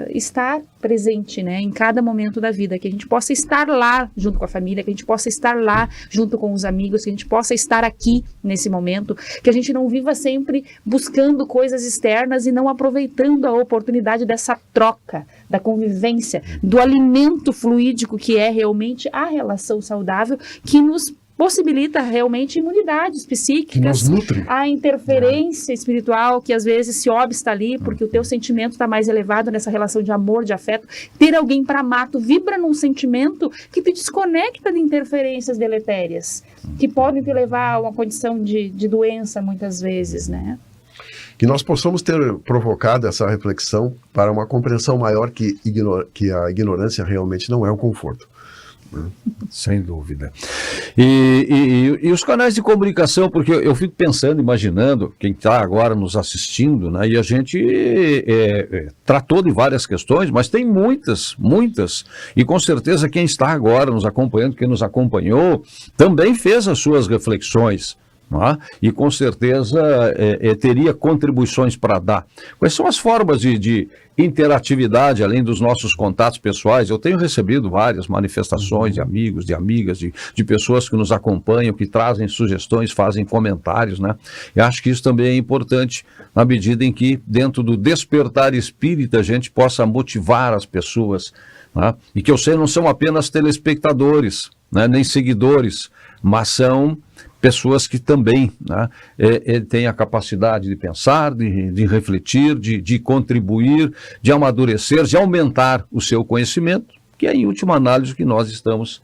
estar presente, né, em cada momento da vida, que a gente possa estar lá junto com a família, que a gente possa estar lá junto com os amigos, que a gente possa estar aqui nesse momento, que a gente não viva sempre buscando coisas externas e não aproveitando a oportunidade dessa troca, da convivência, do alimento fluídico que é realmente a relação saudável, que nos possibilita realmente imunidades psíquicas, a interferência espiritual que às vezes se obsta ali, porque o teu sentimento está mais elevado nessa relação de amor, de afeto. Ter alguém para amar, tu vibra num sentimento que te desconecta de interferências deletérias, que podem te levar a uma condição de doença muitas vezes, né? Que nós possamos ter provocado essa reflexão para uma compreensão maior que a ignorância realmente não é um conforto. Sem dúvida. E os canais de comunicação, porque eu fico pensando, imaginando, quem está agora nos assistindo, né, e a gente tratou de várias questões, mas tem muitas, e com certeza quem está agora nos acompanhando, quem nos acompanhou, também fez as suas reflexões. E com certeza teria contribuições para dar. Quais são as formas de interatividade, além dos nossos contatos pessoais? Eu tenho recebido várias manifestações de amigos, de amigas, de pessoas que nos acompanham, que trazem sugestões, fazem comentários, né? Eu acho que isso também é importante, na medida em que, dentro do despertar espírita, a gente possa motivar as pessoas, né? E que eu sei, não são apenas telespectadores, né? Nem seguidores, mas são pessoas que também, né, têm a capacidade de pensar, de refletir, de contribuir, de amadurecer, de aumentar o seu conhecimento, que é, em última análise, o que nós estamos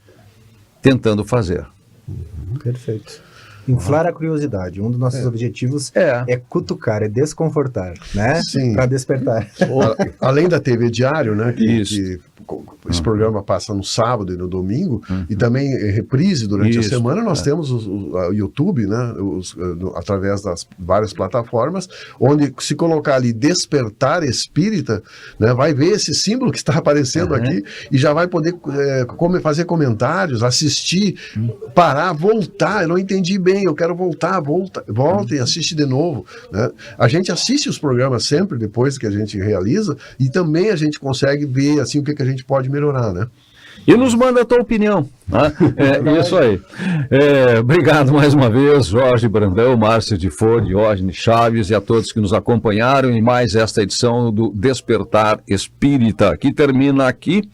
tentando fazer. Perfeito. Inflar a curiosidade. Um dos nossos objetivos é cutucar, é desconfortar, né? Sim. Para despertar. Além da TV Diário, né? Que esse programa passa no sábado e no domingo, e também reprise durante a semana. Nós temos o YouTube, né? Através das várias plataformas, onde se colocar ali Despertar Espírita, né? Vai ver esse símbolo que está aparecendo aqui e já vai poder fazer comentários, assistir, parar, voltar. Eu não entendi bem, eu quero volta e assiste de novo, né? A gente assiste os programas sempre depois que a gente realiza, e também a gente consegue ver assim o que a gente pode melhorar, né? E nos manda a tua opinião, né? Isso aí. Obrigado mais uma vez, Jorge Brandão, Márcio de Ford, Diógenes Chaves, e a todos que nos acompanharam em mais esta edição do Despertar Espírita, que termina aqui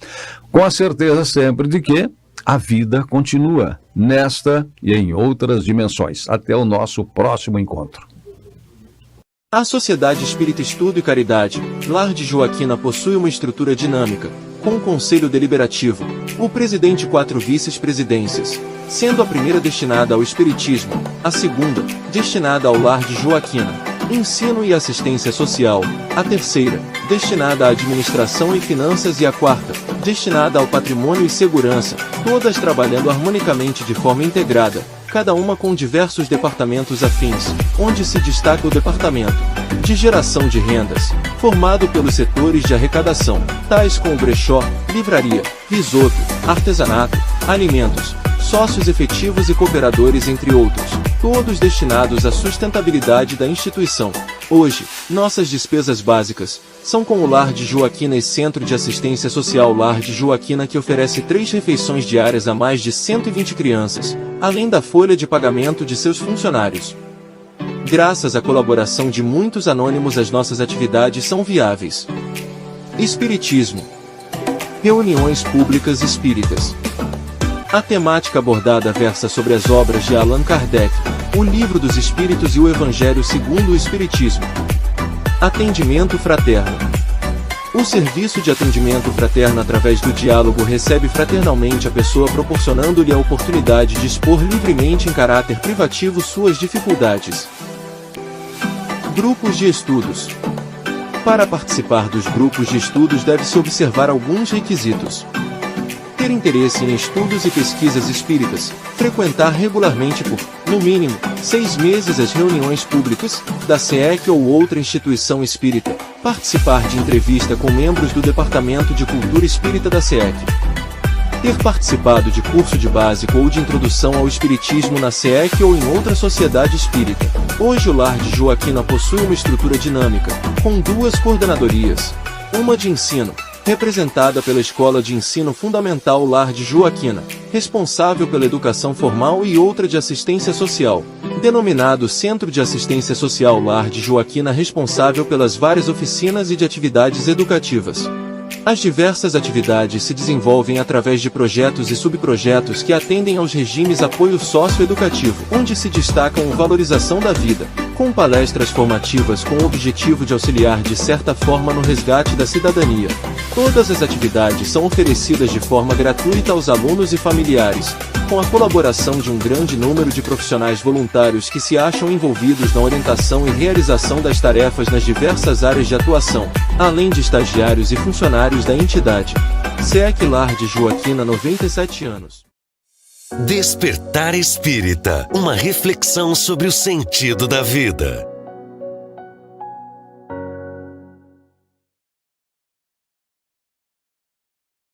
com a certeza sempre de que a vida continua nesta e em outras dimensões. Até o nosso próximo encontro. A Sociedade Espírita Estudo e Caridade, Lar de Joaquina, possui uma estrutura dinâmica, com um conselho deliberativo, o presidente e 4 vice-presidências, sendo a primeira destinada ao espiritismo, a segunda, destinada ao Lar de Joaquina, ensino e assistência social, a terceira, destinada à administração e finanças, e a quarta, destinada ao patrimônio e segurança, todas trabalhando harmonicamente de forma integrada, cada uma com diversos departamentos afins, onde se destaca o departamento de geração de rendas, formado pelos setores de arrecadação, tais como brechó, livraria, risoto, artesanato, alimentos, sócios efetivos e cooperadores, entre outros, todos destinados à sustentabilidade da instituição. Hoje, nossas despesas básicas são com o Lar de Joaquina e Centro de Assistência Social Lar de Joaquina, que oferece 3 refeições diárias a mais de 120 crianças, além da folha de pagamento de seus funcionários. Graças à colaboração de muitos anônimos, as nossas atividades são viáveis. Espiritismo. Reuniões públicas espíritas. A temática abordada versa sobre as obras de Allan Kardec, o Livro dos Espíritos e o Evangelho segundo o Espiritismo. Atendimento fraterno. O serviço de atendimento fraterno através do diálogo recebe fraternalmente a pessoa, proporcionando-lhe a oportunidade de expor livremente em caráter privativo suas dificuldades. Grupos de estudos. Para participar dos grupos de estudos deve-se observar alguns requisitos: ter interesse em estudos e pesquisas espíritas, frequentar regularmente por, no mínimo, 6 meses as reuniões públicas da SEEC ou outra instituição espírita, participar de entrevista com membros do Departamento de Cultura Espírita da SEEC, ter participado de curso de básico ou de introdução ao espiritismo na SEEC ou em outra sociedade espírita. Hoje o Lar de Joaquina possui uma estrutura dinâmica, com 2 coordenadorias. Uma de ensino, representada pela Escola de Ensino Fundamental Lar de Joaquina, responsável pela educação formal, e outra de assistência social, denominado Centro de Assistência Social Lar de Joaquina, responsável pelas várias oficinas e de atividades educativas. As diversas atividades se desenvolvem através de projetos e subprojetos que atendem aos regimes apoio socioeducativo, onde se destacam a valorização da vida, com palestras formativas com o objetivo de auxiliar de certa forma no resgate da cidadania. Todas as atividades são oferecidas de forma gratuita aos alunos e familiares, com a colaboração de um grande número de profissionais voluntários que se acham envolvidos na orientação e realização das tarefas nas diversas áreas de atuação, além de estagiários e funcionários da entidade. SEEC Lar de Joaquina, 97 anos. Despertar Espírita, uma reflexão sobre o sentido da vida.